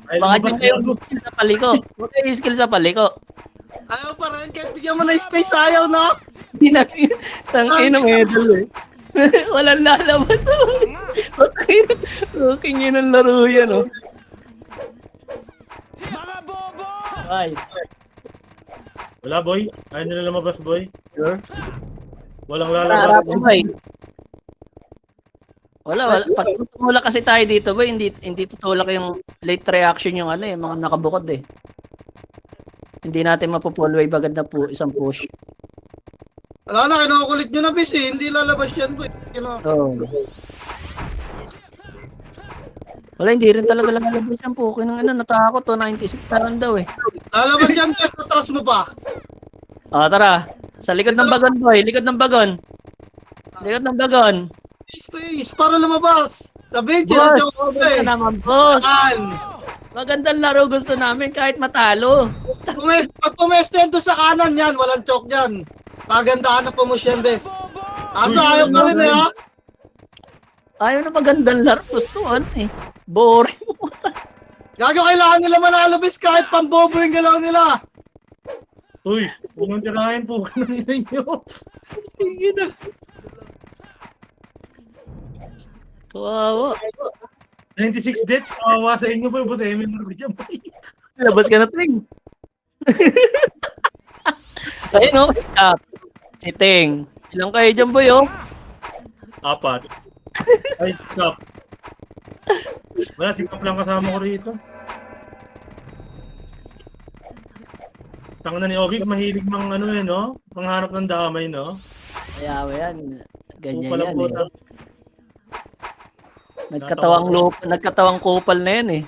Ay, Baka lumabas dyan kayo na. skill sa paliko. Huwag kayo skill sa paliko. Ayaw pa rin, kahit bigyan mo na space, ayaw, no? Hindi na. Tangin ng medal, eh. Walang lalabas. Okay yun ang laro yan, oh. Mga bobo! Ay, Wala, boy. Ayaw nila lumabas, boy. sure. Walang Harap lalabas. boy. Wala. Pag tumulak kasi tayo dito, boy, hindi tutulak yung late reaction yung ano, eh, mga nakabukod, eh. hindi natin mapo-full wave agad na po isang push. Wala na, kinukulit nyo na, bis eh. Hindi lalabas yan, boy. Oh. Wala, hindi rin talaga lalabas yan po. Natakot to, 96 na lang daw eh. Lalabas yan, bis. Natras mo pa. Tara. Sa likod ng bagon, boy. Likod ng bagon. Likod ng bagon. Space, para lumabas. Sabihin, Boss, sinadyo ko eh. Ano naman, boss? Saan? Magandang laro gusto namin kahit matalo. Pag pumeste yan doon sa kanan yan, walang choke yan. Pagandahan na promotion, bes. Aso, ayaw ka rin eh, ha? Ayaw na magandang laro. Gusto eh. Boring. Gago, kailangan nila manalo, bes, kahit pambobo yung galaw nila. Uy, huwag mong tirahin po. Ninyo. Kawawa. 96 deaths, kawawa sa inyo boy. Boss Emil na rin boy. Labas ka na, Ting. Ayun, Cap. Si Ting. Ilang kayo dyan, boy, oh? 4. Ay, stop. Wala, si Kap lang kasama ko rito. Tanga na ni Ogi, mahilig mang ano eh, no? Manghanap ng damay, no? Kaya yan. Ganyan Kupal yan, po, eh. Nagkatawang kupal na yan, eh.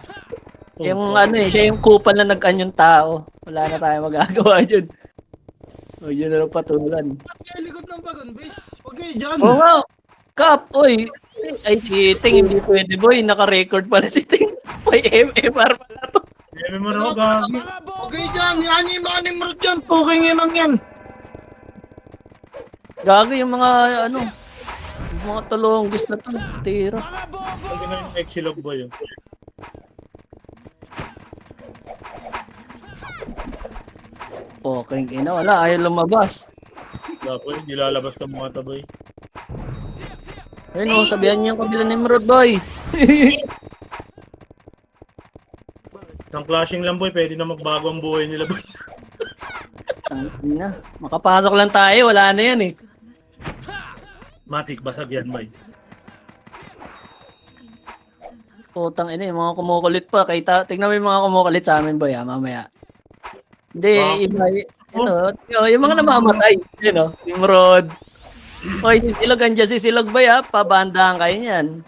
Yung siya yung kupal na nag-anyong tao. Wala na tayong magagawa dyan. O, yun na lang patulan. Kaya likod ng bagon, bes. Huwag kayo dyan. Oo nga. Kap, oy. Ay, si Ting, hindi pwede, boy. Naka-record pala si Ting. May MMR pala to. Eme mo na Gagi. Mga bobo! Huwag kayo dyan. Yanim-anim mo dyan. Puking yun lang yan. Gago yung mga, yung mga tulonggis na to. Tira. Mga bobo! Pwede na yung Exilog boy. Oh. Okay, wala. Ayaw lumabas. Dapat, hindi lalabas ka mga taboy. Ayun, sabihan niyo yung kabila ni Nimrod, boy. Ang clashing lang boy, pwede na magbago ang buhay nila boy. Tangin na. Makapasok lang tayo. Wala na yan, eh. Matik, basag yan boy. Putang ina, yung mga kumukulit pa. Tignan mo yung mga kumukulit sa amin, boy, mamaya. Hindi, iba. Yung mga namamatay. Yun, Nimrod. Oy, si Silog, andyan si Silog, boy, pabandahan kayo niyan.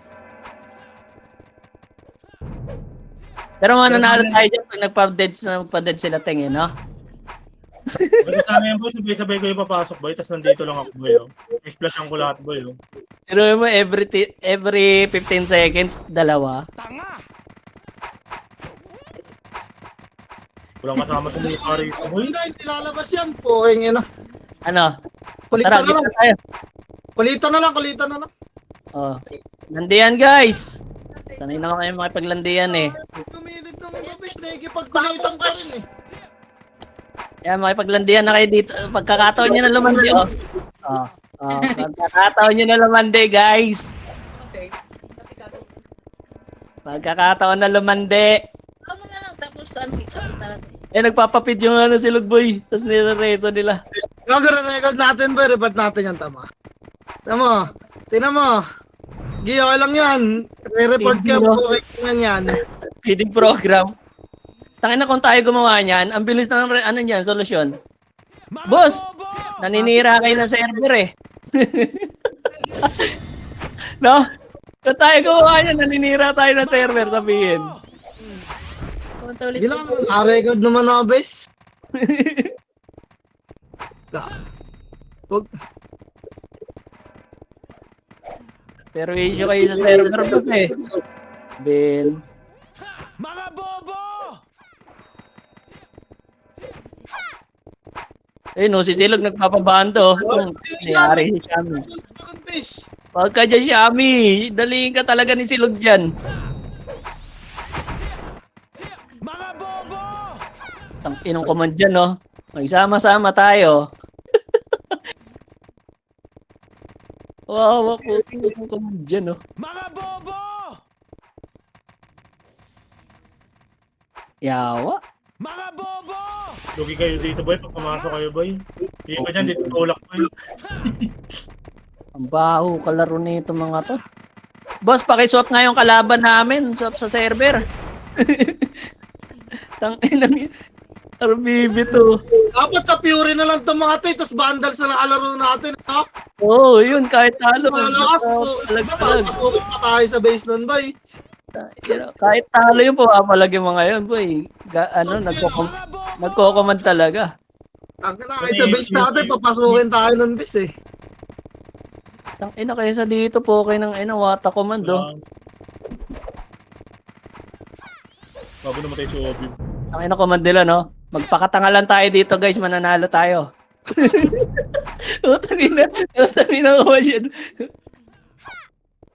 Pero mananalo tayo dyan pag nagpa-dead sila, Ting, no? Kasi sana yan boy, sabay-sabay ko yung papasok boy, tapos nandito lang ako boy. Oh. I-splashan ko lahat boy. Oh. Pero mo, every 15 seconds, dalawa. Tanga! Walang kasama sa mukha rito boy. Hindi lalabas yan. Puking yun. Ano? Kulitan Tara, na lang. kita tayo. Kulitan na lang. Oh. Landian, guys! Sanay naman kayo makipaglandian, eh. Kumilit ng mga bes. Nakikipagkulitan ka rin eh. Yan, makipaglandian na kayo dito. Pagkakataon nyo na lumandi, oh. Pagkakataon nyo na lumandi, guys. Pagkakataon na lumandi. Ako na lang, tapos saan kita talaga. Nagpapapid yung silog, boy. Tapos nire-reso nila. Gagawin natin ba? Report natin yan, tama. Tingnan mo. Giyo, lang yan. Re-report ka Hindi, no? po yan. Feeding program. Tangin na kung tayo gumawa niyan, ang bilis ng niyan, solusyon. Mga Boss! bobo! Naninira kayo ng server, eh. No? Kung tayo gumawa niyan, naninira tayo ng server, sabihin. Punta ulit. Bilang, record naman ako, bes. Wag. Pero issue kayo sa server, boss, eh. Ben. Mga bobo! Si Silog nagpapabando. Nangyari si Shami. Bes. Pagka dyan, Shami, daliin ka talaga ni Silog dyan. Mga bobo! Tangkinong command dyan, no? Magsama-sama tayo. Wow, puting yung command dyan, no? Mga bobo! Yawa. Mga bobo! Lugi kayo dito boy, pag pumasok kayo boy. Hindi ba dyan, dito tulak boy. Ang baho kalaro nito mga to. Boss, pakiswap nga yung kalaban namin. Swap sa server. Tangin RBB to. Dapat sa Fury na lang itong mga to, tapos Vandals na nakalaro natin. Ha? Oo, yun, kahit talo. Malalakas po. Palag-palag. Papasokit pa tayo sa base nun, boy. Kahit talo yung pumapalag yung mga yun, boy. Nagko-command talaga. Ang kahit sa base natin, papasukin tayo nun, base eh. Ang ina kaysa dito po kayo ng wata command, oh. Bago namatay si Obi. Ang ina command nila, no? Magpakatanga lang tayo dito, guys. Mananalo tayo. Utangin na ko yun.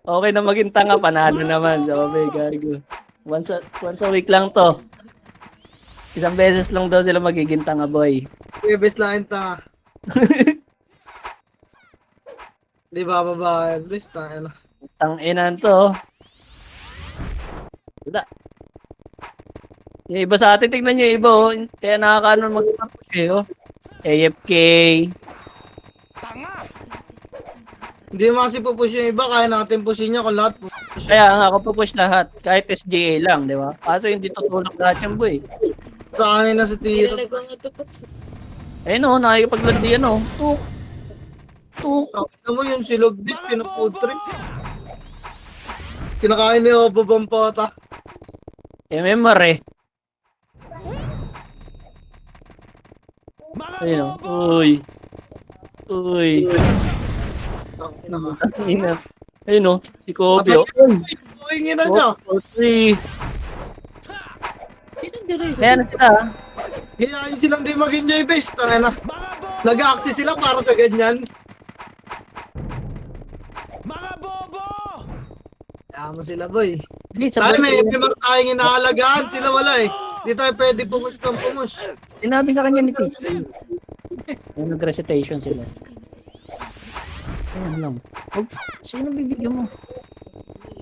Okay na maging tanga, panalo naman. Sabi, gago. Once a week lang to. Isang beses lang daw sila magiging tanga, boy. Base lang ta. Di ba babayan, base tayo na. Tanginan to. Wala. Yung iba sa atin, tignan nyo yung iba, oh. Kaya nakakaano mag-push eh, oh. AFK. Hindi naman kasi pupush yung iba, kaya natin pushin niya kung lahat pupush. Kaya nga ako push lahat. Kahit SGA lang, di ba? Kaso hindi tutulak lahat yung boy. Sa anin na si Tito. Nilalagay ko ito po. Ayun oh, nakikipaglandian oh. Tuk. Ano mo yung silog bis, pinafood trip. Kinakain ni Obo Bampota. MMR eh. Mga Ayun oh. bobo! Uy. Ina. Ayun oh. Si Kobe oh. Uwingin na niya. 3. Sino dire? Ayan na sila. Hiyain silang di mag-enjoy base. Tanga na. Mga bobo! Nag-access sila para sa ganyan. Mga bobo! Kaya mo sila boy. Hindi, Tayo may sabay. FMR tayong inaalagaan. Sila wala eh. Di tayo pwede pumus ng pumus. Sinabi sa kanya ni Tito. Yung nag-recitation sila. Ayan lang. Oh, sino bibigyan mo?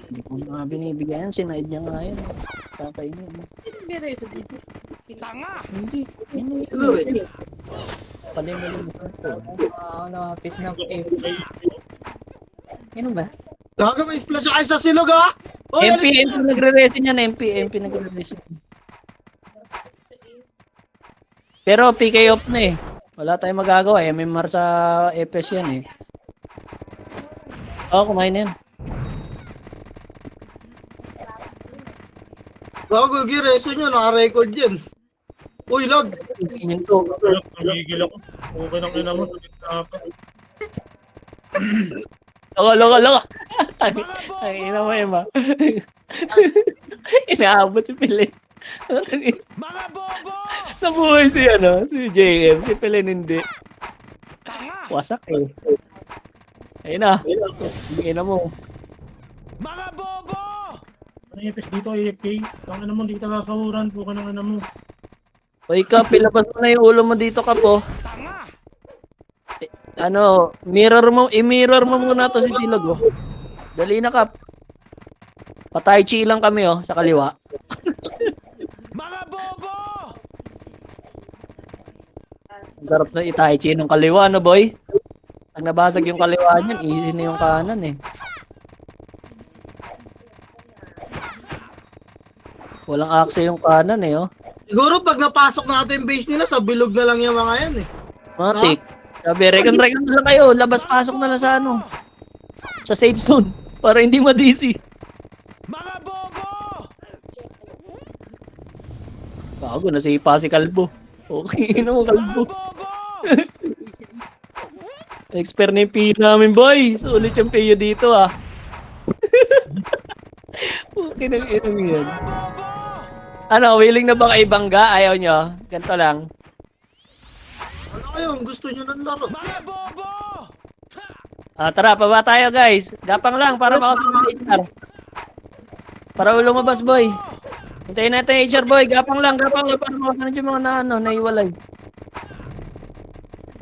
Hindi ko nga binibigyan. Sinaid niya nga yan. Kakainin mo. Sino dire sa dito? Tanga! Hindi. Hindi. Hello, eh. Palimulin mo sa ito. Nakapit na Ano ba? Gaga may splash kayo sa silog ha. Oh, MP nagre-resin yan. MP nagre-resin. Pero PK off na eh. Wala tayong magagawa. MMR sa FS yan eh. Oo, kumain yan. Gago, gireso nyo. Naka-record yan. Uy, lag. Minto. Tumigil ako. Okay nang ina mo. Sakit na ako. Loko. Mga Ang bobo! ina mo, Emma. Inaabot si Pili. Mga bobo! Nabuhay si JM. Si Pili hindi. Tanga! Wasak eh. Ayun na. Ang ina mo. Mga bobo! Ano yung FS dito, AFK? Ang ina mo, hindi kita sasahuran. Puka ng ina mo. O ikaw, pilabas mo na yung ulo mo dito ka po. Tanga! I-mirror mo muna to si Silog, oh. Dali na, Kap. Patay chi lang kami, oh, sa kaliwa. Mga bobo! Ang sarap na itay chi ng kaliwa, no, boy? Pag nabasag yung kaliwa niyan, easy na yung kanan, eh. Walang akse yung kanan, eh, oh. Siguro pag napasok natin yung base nila, sa bilog na lang yung mga yan eh. Matik. Sabi, recon na lang kayo. Labas-pasok na lang sa sa safe zone. Para hindi ma-DC. Mga bobo! Bago, nasipa si Kalbo. Okay, mo, Mga Kalbo. bobo! Expert na yung PO namin, boy. Sulit yung PO dito, ah. Okay, nang inang yan. Mga bobo! Ano, willing na ba kayo bangga? Ayaw nyo? Ganito lang. Ano kayo? Gusto nyo ng laro? Mga bobo! Tara, paba tayo, guys. Gapang lang para makasunod ng HR. Para lumabas, boy. Hintayin natin yung HR, boy. Gapang lang para makasunod yung mga naiwalay.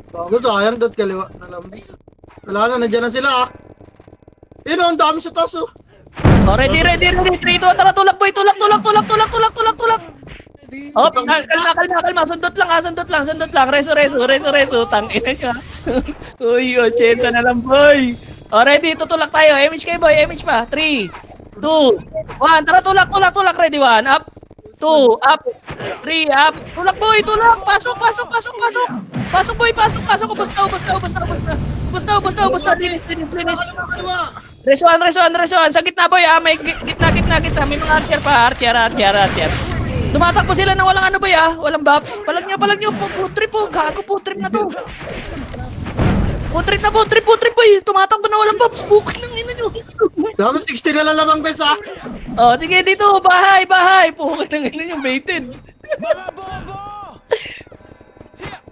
Bago, sayang dot kaliwa na lang. Wala na, nandiyan na sila ah. Ang dami sa taas oh. Oh, ready. 3, 2, tara, tulak, boy. Tulak. Oh, kalma. Sundot lang. Reso. Tangina niya. Uy, 80 na lang, boy. Oh, ready. Tutulak tayo. MH kayo, boy. MH pa. 3, 2, 1. Tara, tulak. Ready, 1. Up. 2, up. 3 up. Tulak boy, tulak. Pasok. Pasok boy, pasok. Ubos na. Linis. Resuan. Sa gitna boy, may gitna. May mga archer pa. Archer. Tumatakbo sila na walang ano boy walang buffs. Palag nyo. Putrip po. Gago putrip na to. Putrip boy. Tumatakbo na walang buffs. Bukit ng ina nyo. Gago, 60 na lang lamang, bes, ha? Oh, sige dito. Bahay. Bukit ng ina nyo. Baited. Mga bobo!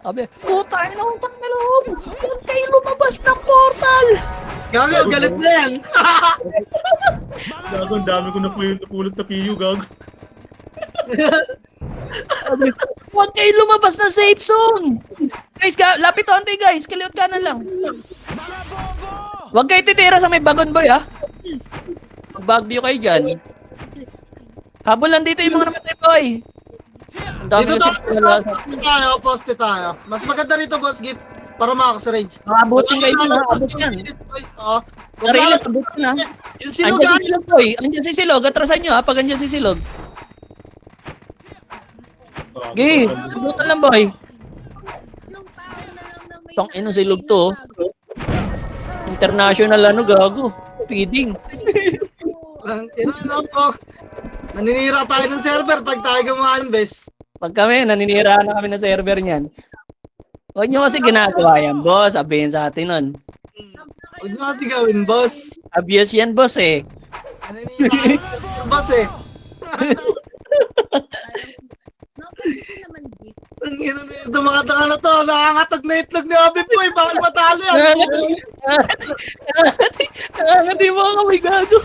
Sabi, utang na loob. Huwag kayo lumabas ng portal. Gago, galit na yan. Gago, ang dami ko napulot na PU, gago. Huwag kayo lumabas ng safe zone. Guys, lapit onti guys. Kaliot kanan lang. Mga bobo! Huwag kayo titira sa may bagon boy Mag-bagview kayo dyan. Habol lang dito yung mga namatay boy. Ang dami Dito kasi poste tayo. Mas maganda rito, boss, gift. Para makakas-range. Abutin kayo dun abot yan. Oo. Sarili, abutin na. Yung silog, Andiyan si guys. Silog boy. Andiyan si Silog. Atrasan nyo pag andiyan si Silog. Okay, abutan lang boy. Tong ino Silog to. International gago. Feeding. Ano po? Naninira tayo ng server pag tayo gumawa ng bes. Pag kami, naninira na kami ng server niyan. Huwag nyo kasi ginagawa yan, boss. Sabihin sa atin nun. Huwag nyo kasi gawin, boss. Abuse yan, boss Naninira tayo ng boss Ang ina nito mga tanga na to. Nakakatag na itlog ni Abib po Bakit matalo yan? Nakakati mo kami gago.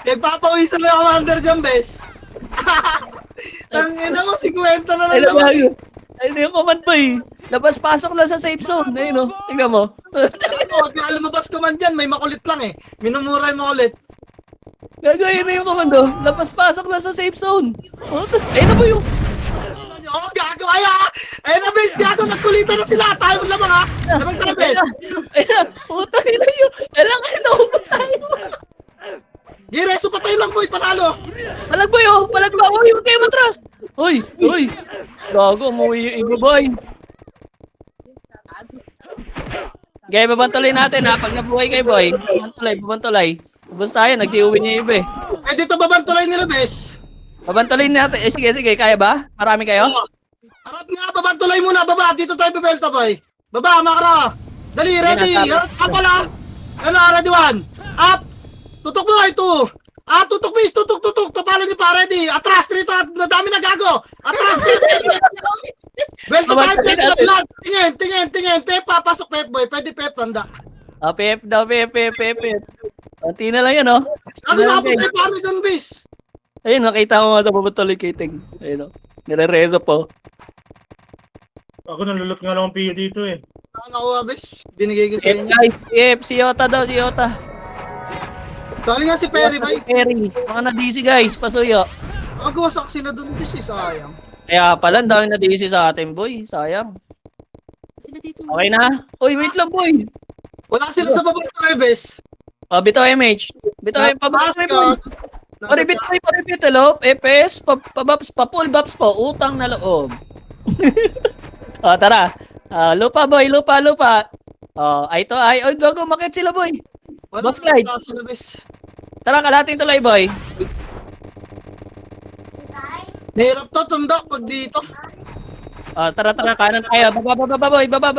Nagpapawisan na yung commander dyan, bes. Ang ina mo, 50 na lang Ay, naman. gago. Ay, na yung command boy. Labas-pasok lang sa safe zone. Ayun, tingnan mo. Huwag nga lumabas ko man dyan. May makulit lang eh. Minumura yung makulit. Gago, ayun na yung command Labas-pasok lang sa safe zone. Ayun na po yung... Oh, gago kaya! Ayun na, bes. Gago, nagkulitan na sila. Tayo mo lamang, ha? Lamang tayo, bes. Ayun na, putang ina yun. Kailan kayo naubot tayo. Gireso, patay lang, boy. Panalo. Palag boy, palag ba? Huwag kayo matras. Hoy. Gago, umuwi yung iba boy. Okay, babantuloy natin ha. Pag nabuhay kayo boy, babantulay. Ubus tayo, nagsiuwi niya yung iba eh. Eh, dito babantulay nila, bes. Babantuloy natin. Sige, kaya ba? Marami kayo? Oo. Harap nga, babantulay muna. Baba, dito tayo bebelta, boy. Baba, makara. Dali, ready. Up lang. Ano, ready, one. Up. Tutok mo, ay, two. Tutok, bis. Tutok. Tapalan niyo pa, ready. Atras, dito. Nadami na gago. Atras, dito. Belta tayo, Pep. Tingin. Pep, papasok, Pep, boy. Pwede, Pep, tanda. Pep daw, Pep. Konti na lang yan, oh. Ano na po tayo, paano dun, bis? Ayun, nakita ko nga sa babantuloy kiting. Ayun, oh. Nire-reso po. Ako nalulot nga lang ang PU dito eh. Ano nakuha, bis? Binigay ko sa inyo. Guys, si Yota daw, si Yota. Dali nga si Perry, boy. Perry. Mga na-DC guys, pasuyo. Nakagawasak sila dun, bis. Sayang. Kaya pala, ang dami na-DC sa atin, boy. Sayang. Okay na? Uy, wait lang, boy. Wala sila sa babantulay, bis. Bito MH. Bito MH, pababs mo, boy. Paribit, hello? FPS, pabaps, full baps po. Utang na loob. Tara. Lupa, boy. Lupa. Ay, gago, makit sila, boy. Boss Clyde. Tara, kalating tuloy, boy. Nahirap to, tundok pag dito. Tara, kanan tayo. Baba, boy. Baba.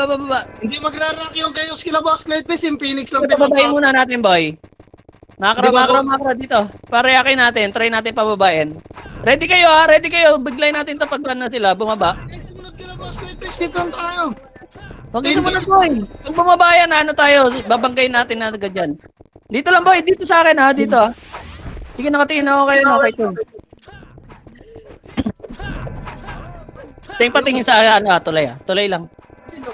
Hindi magra-rock yung kayo kila Boss Clyde, bis. Yung Phoenix lang Bababayin muna natin, boy. Makro dito. Pareakin natin. Try natin pababain. Ready kayo, ha? Biglay natin to pag na sila. Bumaba. Sumunod kila Boss Clyde, bis. Dito lang tayo. Huwag yung sumunod, boy. Pag bumabayan, tayo? Babanggayin natin na agad dyan. Dito lang, boy. Dito sa akin, ha? Dito, ha? Sige, nakatingin ako kayo. Okay, to. Patingin sa tulay, ha? Tulay lang. Sino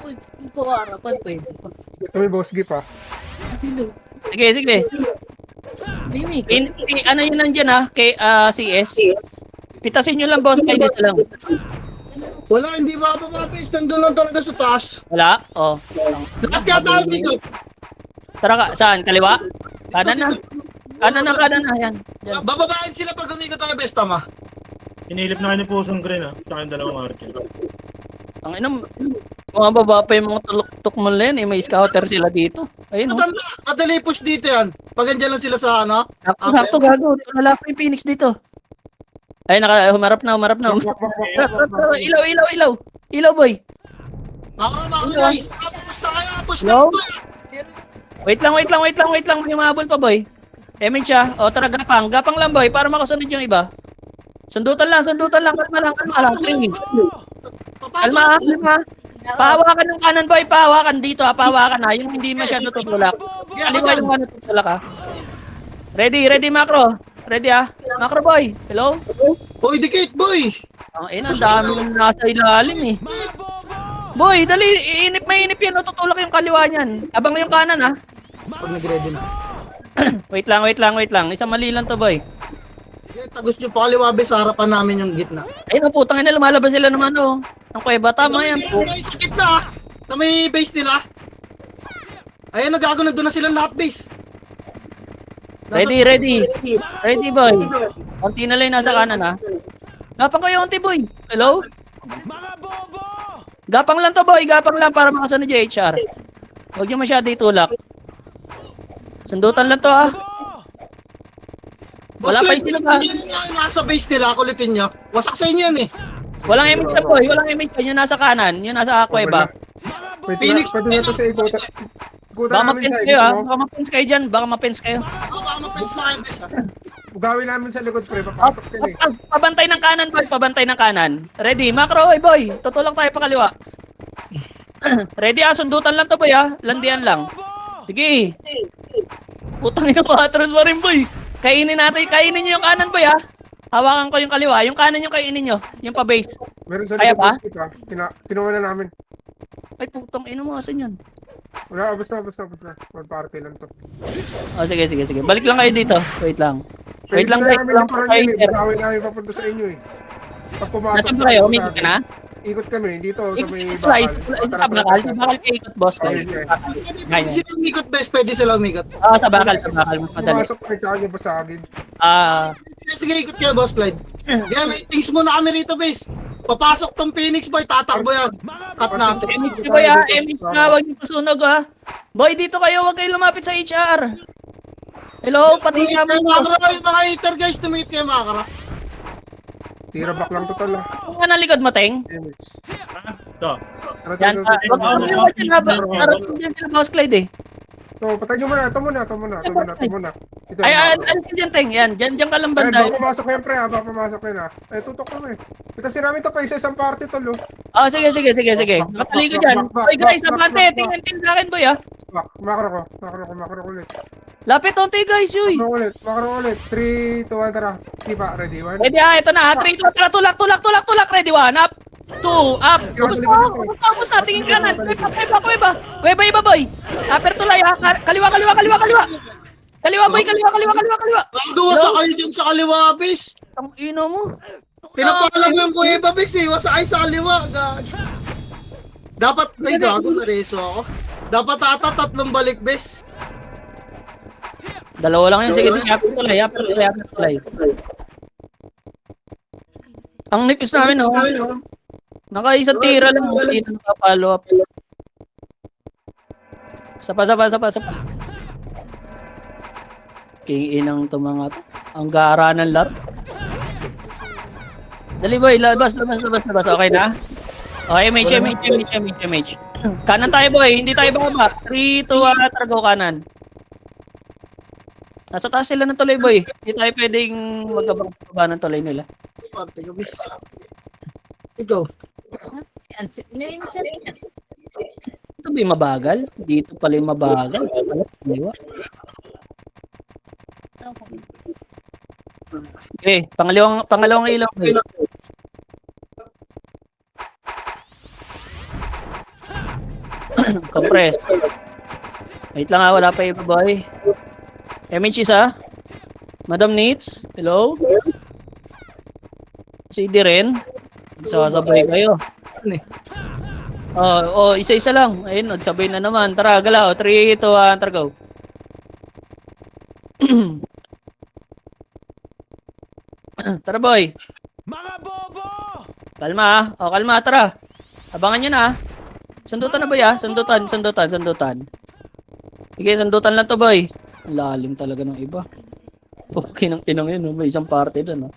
ko harapan pwede pa. Kami boss gift ah. Sino? Sige. Mimi. Ano yun nandyan, ha? Kay CS. Pitasin nyo lang, boss. Kayo isa lang. Wala, hindi bababa, bis. Nandun lang talaga sa taas. Wala? Oh. Lahat kaya tayo dito. Tara ka. Saan? Kaliwa? Kanan na. Kanan na. Yan. Bababain sila pag humigo tayo, bis. Tama. Inilip na kayo ni Pusong Green ha. Tsaka yung dalawang archer. Ang inam, mga baba pa yung mga tulok-tok mo lang may scouter sila dito. Ayun, oh. Matanda, madali push dito yan. Pag andyan lang sila sa ano. Sakto, gago. Wala pa yung Phoenix dito. Ay, humarap na. Ilaw. Ilaw, boy. Makro guys. Push na kayo. Push na. Hello? Wait lang. May mahabol pa, boy. Emin siya. O, tara, gapang. Gapang lang, boy, para makasunod yung iba. Sundutan lang. Kalma lang. Kalma. Pahawakan yung kanan, boy. Pahawakan dito, ha. Pahawakan, ha. Yung hindi masyado tutulak. Kaliwa yung ano tutulak, ha. Ready, Macro. Ready, ha. Macro, boy. Hello? Boy, dikit, boy. Ang dami yung nasa ilalim, eh. Boy, dali. Mainip yan. Tutulak yung kaliwa niyan. Abang yung kanan, ha. Pag nag-ready na. Wait lang. Isang mali lang to, boy. Tagos nyo pa kaliwa, be, sa harapan namin yung gitna. Ayun, putang ina, lumalabas sila naman, oh. Ang kuweba, tama yan, po. Sa gitna, sa may base nila. Ayun, nagdoon na silang lahat base. Ready, boy. Konti na lang yung nasa kanan, ha. Gapang kayo, konti, boy. Hello? Mga bobo! Gapang lang to, boy. Gapang lang para makasunod yung HR. Huwag nyo masyado itulak. Sundutan lang to, ha. Wala pa yung sila, ha. Nasa base nila, kulitin nyo. Wasak sa inyo yan, eh. Walang image na, boy. Walang image yan. Yung nasa kanan. Yung nasa kuweba. Phoenix, Pwede na to sa ikutan. Ikutan Baka namin mapins sa kayo, ha. ikot mo. Baka mapins kayo dyan. Baka mapins kayo. baka mapens na kayo, base, ha. Gawin namin sa likod, pre. Papasok sila eh. Pabantay ng kanan, boy. Pabantay ng kanan. Ready? Macro, oy, boy. Tutulak tayo pa kaliwa. Ready, ah. Sundutan lang to, boy, ah. Landian lang. Sige. Putang ina, patras pa rin, boy. Kainin nyo yung kanan, boy, ah. Hawakan ko yung kaliwa. Yung kanan yung kainin nyo. Yung pa-base. Meron sa Kaya likod ba? basket, ha. Kinuha na namin. Ay, putang ina mo. Asan yun? Wala, basta. One party lang to. Oh, sige. Balik lang kayo dito. Wait lang, guys. namin Lang likuran kayo. yun eh. Gawin namin papunta sa inyo eh. Pag pumasok. Nasaan ba kayo? Umikot ka na? Ikot kami, dito sa may Sa bakal. Sa bakal kayo ikot, boss. Kayo. Ganyan. Sino umikot, best? Pwede sila umikot. Ah, sa bakal. Mas madali. Pumasok kayo, tsaka nyo basagin. Ah, Sige, ikot kayo, boss, Clyde. Kaya may things muna kami rito, base. Papasok tong Phoenix, boy. Tatakbo yan. Cut natin. image nyo, boy, ah. Image nga. Huwag nyo pasunog, ah. Boy, dito kayo. Huwag kayo lumapit sa HR. Hello, pati Tumingit sa kayo, Makara. Yung mga hater, guys. Tumingit kayo, Makara. Tira back lang total lang. Kung nga nalikod, Mateng. Image. Ito. Yan, wag mo yung dyan habang narating dyan sila, Boss Clyde, eh. So, patay nyo muna. Ito muna. Ito, Ay, alis ka dyan, Teng. Yan, dyan ka lang banda. baka pumasok yan, pre, ha? Baka pumasok yan, ha? Ay, tutok kami. Itasin namin to pa isang party, tol, oh. Ah, sige. Nakatali ko dyan. Boy, guys, abante. Tingnan sa akin, boy, ah. Makro ko ulit. Lapit, onti, guys, yuy. Makro ulit. 3, 2, 1, tara. Di ba? Ready, 1? Ready, ah. Ito na, 3, 2, tara, tulak. Ready, 1, up. 2, up. Ubus na. Tingin kanan. Kuweba, iba, boy. Upper tulay, ah. Kaliwa. Kaliwa, boy. Kaliwa. Duwa sa kayo dyan sa kaliwa, base. Ang ino mo. Pinapalam mo yung kuweba, base, eh. Wasa ay sa kaliwa. Dapat, ay, gago na reso ako. Dapat tatlong balik, base. Dalawa lang yun. Sige. Upper tulay. Ang nipis namin, oh. Nakaisang tira lang. Hindi na nakapalo up. Sapa. King inang to mga to. Ang gara ng laro. Dali, boy, labas. Okay na? Okay, MH. Kanan tayo, boy. Hindi tayo bababa. 3, 2, 1, tara, go kanan. Nasa taas sila ng tuloy, boy. Hindi tayo pwedeng magkababa ng tuloy nila. Parte ko, base. Ikaw. Yan, nilinis siya rin yan. Ito ba yung mabagal? Dito pala yung mabagal. Okay, pangalawang ilaw, boy. Compress. Wait lang, wala pa iba, boy. MH isa. Madam Needs, hello? Si Idi rin. Sasabay kayo. Isa-isa lang. Ayun, nagsabay na naman. Tara, galaw. 3, 2, 1, tara, go. Tara, boy. Mga bobo! Kalma ah. O, kalma. Tara. Abangan nyo na ah. Sundutan na boy ah. Sundutan. Sige, sundutan lang to boy. Ang lalim talaga ng iba. Okay ng inang yun. Oh. May isang party doon. Oh.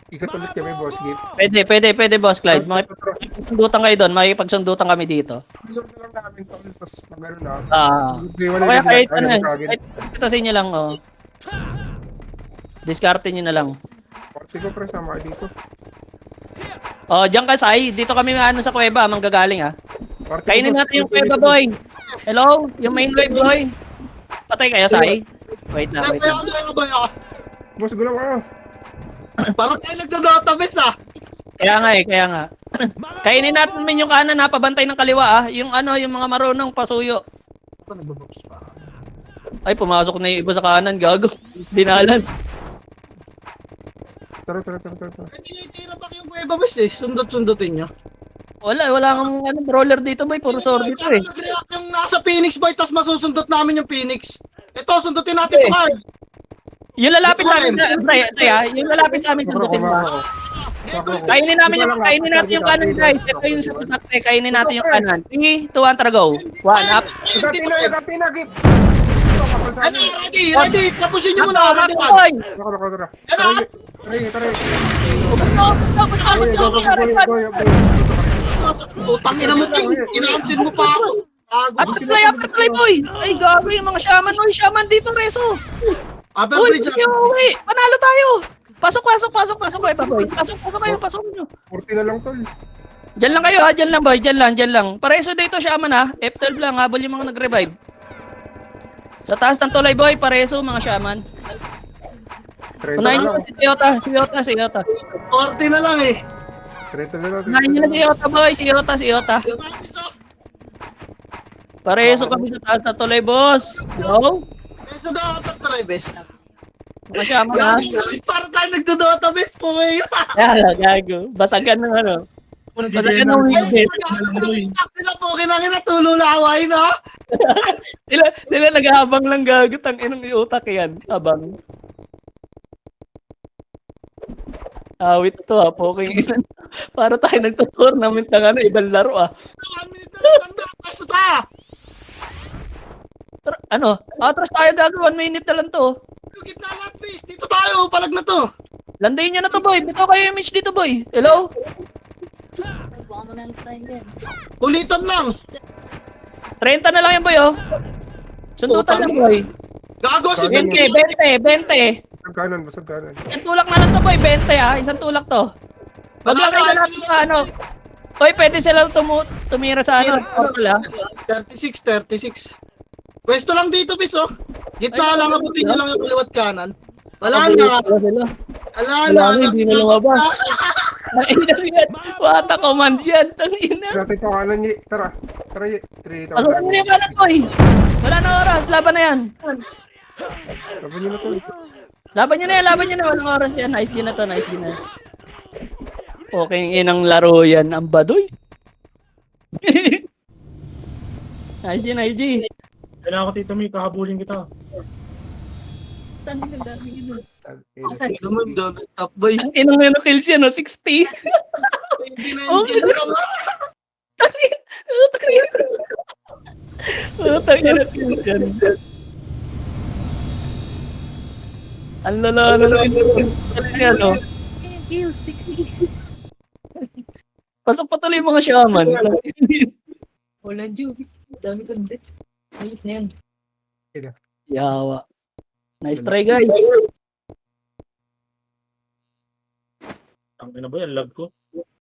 Ikot ulit kami, boss gate. Pwede boss Clyde. Makipagsundutan kayo doon. Makipagsundutan kami dito. Tulog na lang namin to. Tapos pag meron na. Kaya kahit ano eh. Kahit pitasin nyo lang. Oh. Discarte nyo na lang. Sige pre, sama ka dito. Oh, diyan ka Sai. Dito kami ano sa kuweba. Manggagaling ah. Kainin natin yung kuweba boy. Hello? Yung main wave boy. Patay kaya Sai? Wait lang. Boss, gulang ka. Parang tayo nagda-database ah. Kaya nga. Kainin natin yung kanan ha. Pabantay ng kaliwa ah. Yung ano, yung mga marunong pasuyo. Ay, pumasok na yung iba sa kanan. Gago. Dinalan. Tara. Hindi tira back yung kuweba bes eh. Sundot-sundutin nyo. Wala kang ano, brawler dito boy. Puro sword dito eh. Nag-react yung nasa Phoenix boy, tapos masusundot namin yung Phoenix. Ito, sundutin natin ito cards. Yung lalapit sa amin yung lalapit sa amin sundutin mo. Kainin natin yung kanan guys. Ito yung sa pitakte. Kainin natin yung kanan. 3, 2, 1, tara go. 1 up. Nagatina, gip. Ano, ready. Tapusin nyo muna. Ready one. Boy. Tara. Ano? Tara. Utang ina mo, ting. Inaansin mo pa ako. Tuloy boy. Ay gago yung mga shaman. Oy, shaman dito reso. Uy, uy, panalo tayo. Pasok kayo pa boy. Pasok nyo. 40 na lang tol. Diyan lang kayo ha, diyan lang boy, diyan lang. Pareso dito shaman ha. F12 lang, habol yung mga nag-revive. Sa taas ng tulay boy, pareso mga shaman. 30 Unahin na nyo lang. si Yota. 40 na lang eh. 30 na lang. Unahin nyo na si Yota boy, si Yota. Pareso kami sa taas ng tulay boss. Hello? Peso daw ako try best. Mga shaman ha. Parang tayo nagdo-database po eh. Gago. Basagan ng ano. Basagan ng widget. Sila po, kinangin tulo laway na. Sila naghahabang lang gago. Ang inong iutak yan. Habang. Awit to ha. Poking ilan. Para tayo nagtutournament ng ano. Ibang laro ah. 1 minute na lang tanda. Paso ta. Ano? Atras tayo gago. 1 minute na lang to. Gitna lahat please. Dito tayo. Palag na to. Landayin nyo na to boy. Bitaw kayo yung image dito boy. Hello? Nagbuka mo ng time yan. Ulitan lang. 30 na lang yan boy oh. Sundutan lang boy. Gago si 20. Kanan, basag kanan. Isang tulak na lang to boy. 20 ah. Isang tulak to. Maglagay na natin sa ano. Hoy, pwede sila tumira sa ano. Portal ah. 36. Pwesto lang dito, bis, oh. Gitna lang, abutin nyo lang yung kaliwat kanan. Wala na. Hindi na lumabas. Tangina yan. Wata command yan. Tangina. Natin to kanan, Yi. Tara, Yi. 3, Pasok mo na yung kanan boy. Wala na oras. Laban na yan. Laban nyo na tol. Laban nyo na. Walang oras yan. Nice din na to. Okay, inang laro yan. Ang badoy. Nice G. Kailangan ko Tito May, kahabulin kita. Saan yung dami yun? Ano naman doon? Top boy. Ang inang ano kills yan, no? 60. Oh, Utang yan ang kills yan. Ang lala na kills yan, no? Kill, 60. Pasok pa tuloy yung mga shaman. Wala, Ju. Dami ko din. Ayos na yan. Yawa. Nice try, guys. Ang ina ba yan, lag ko?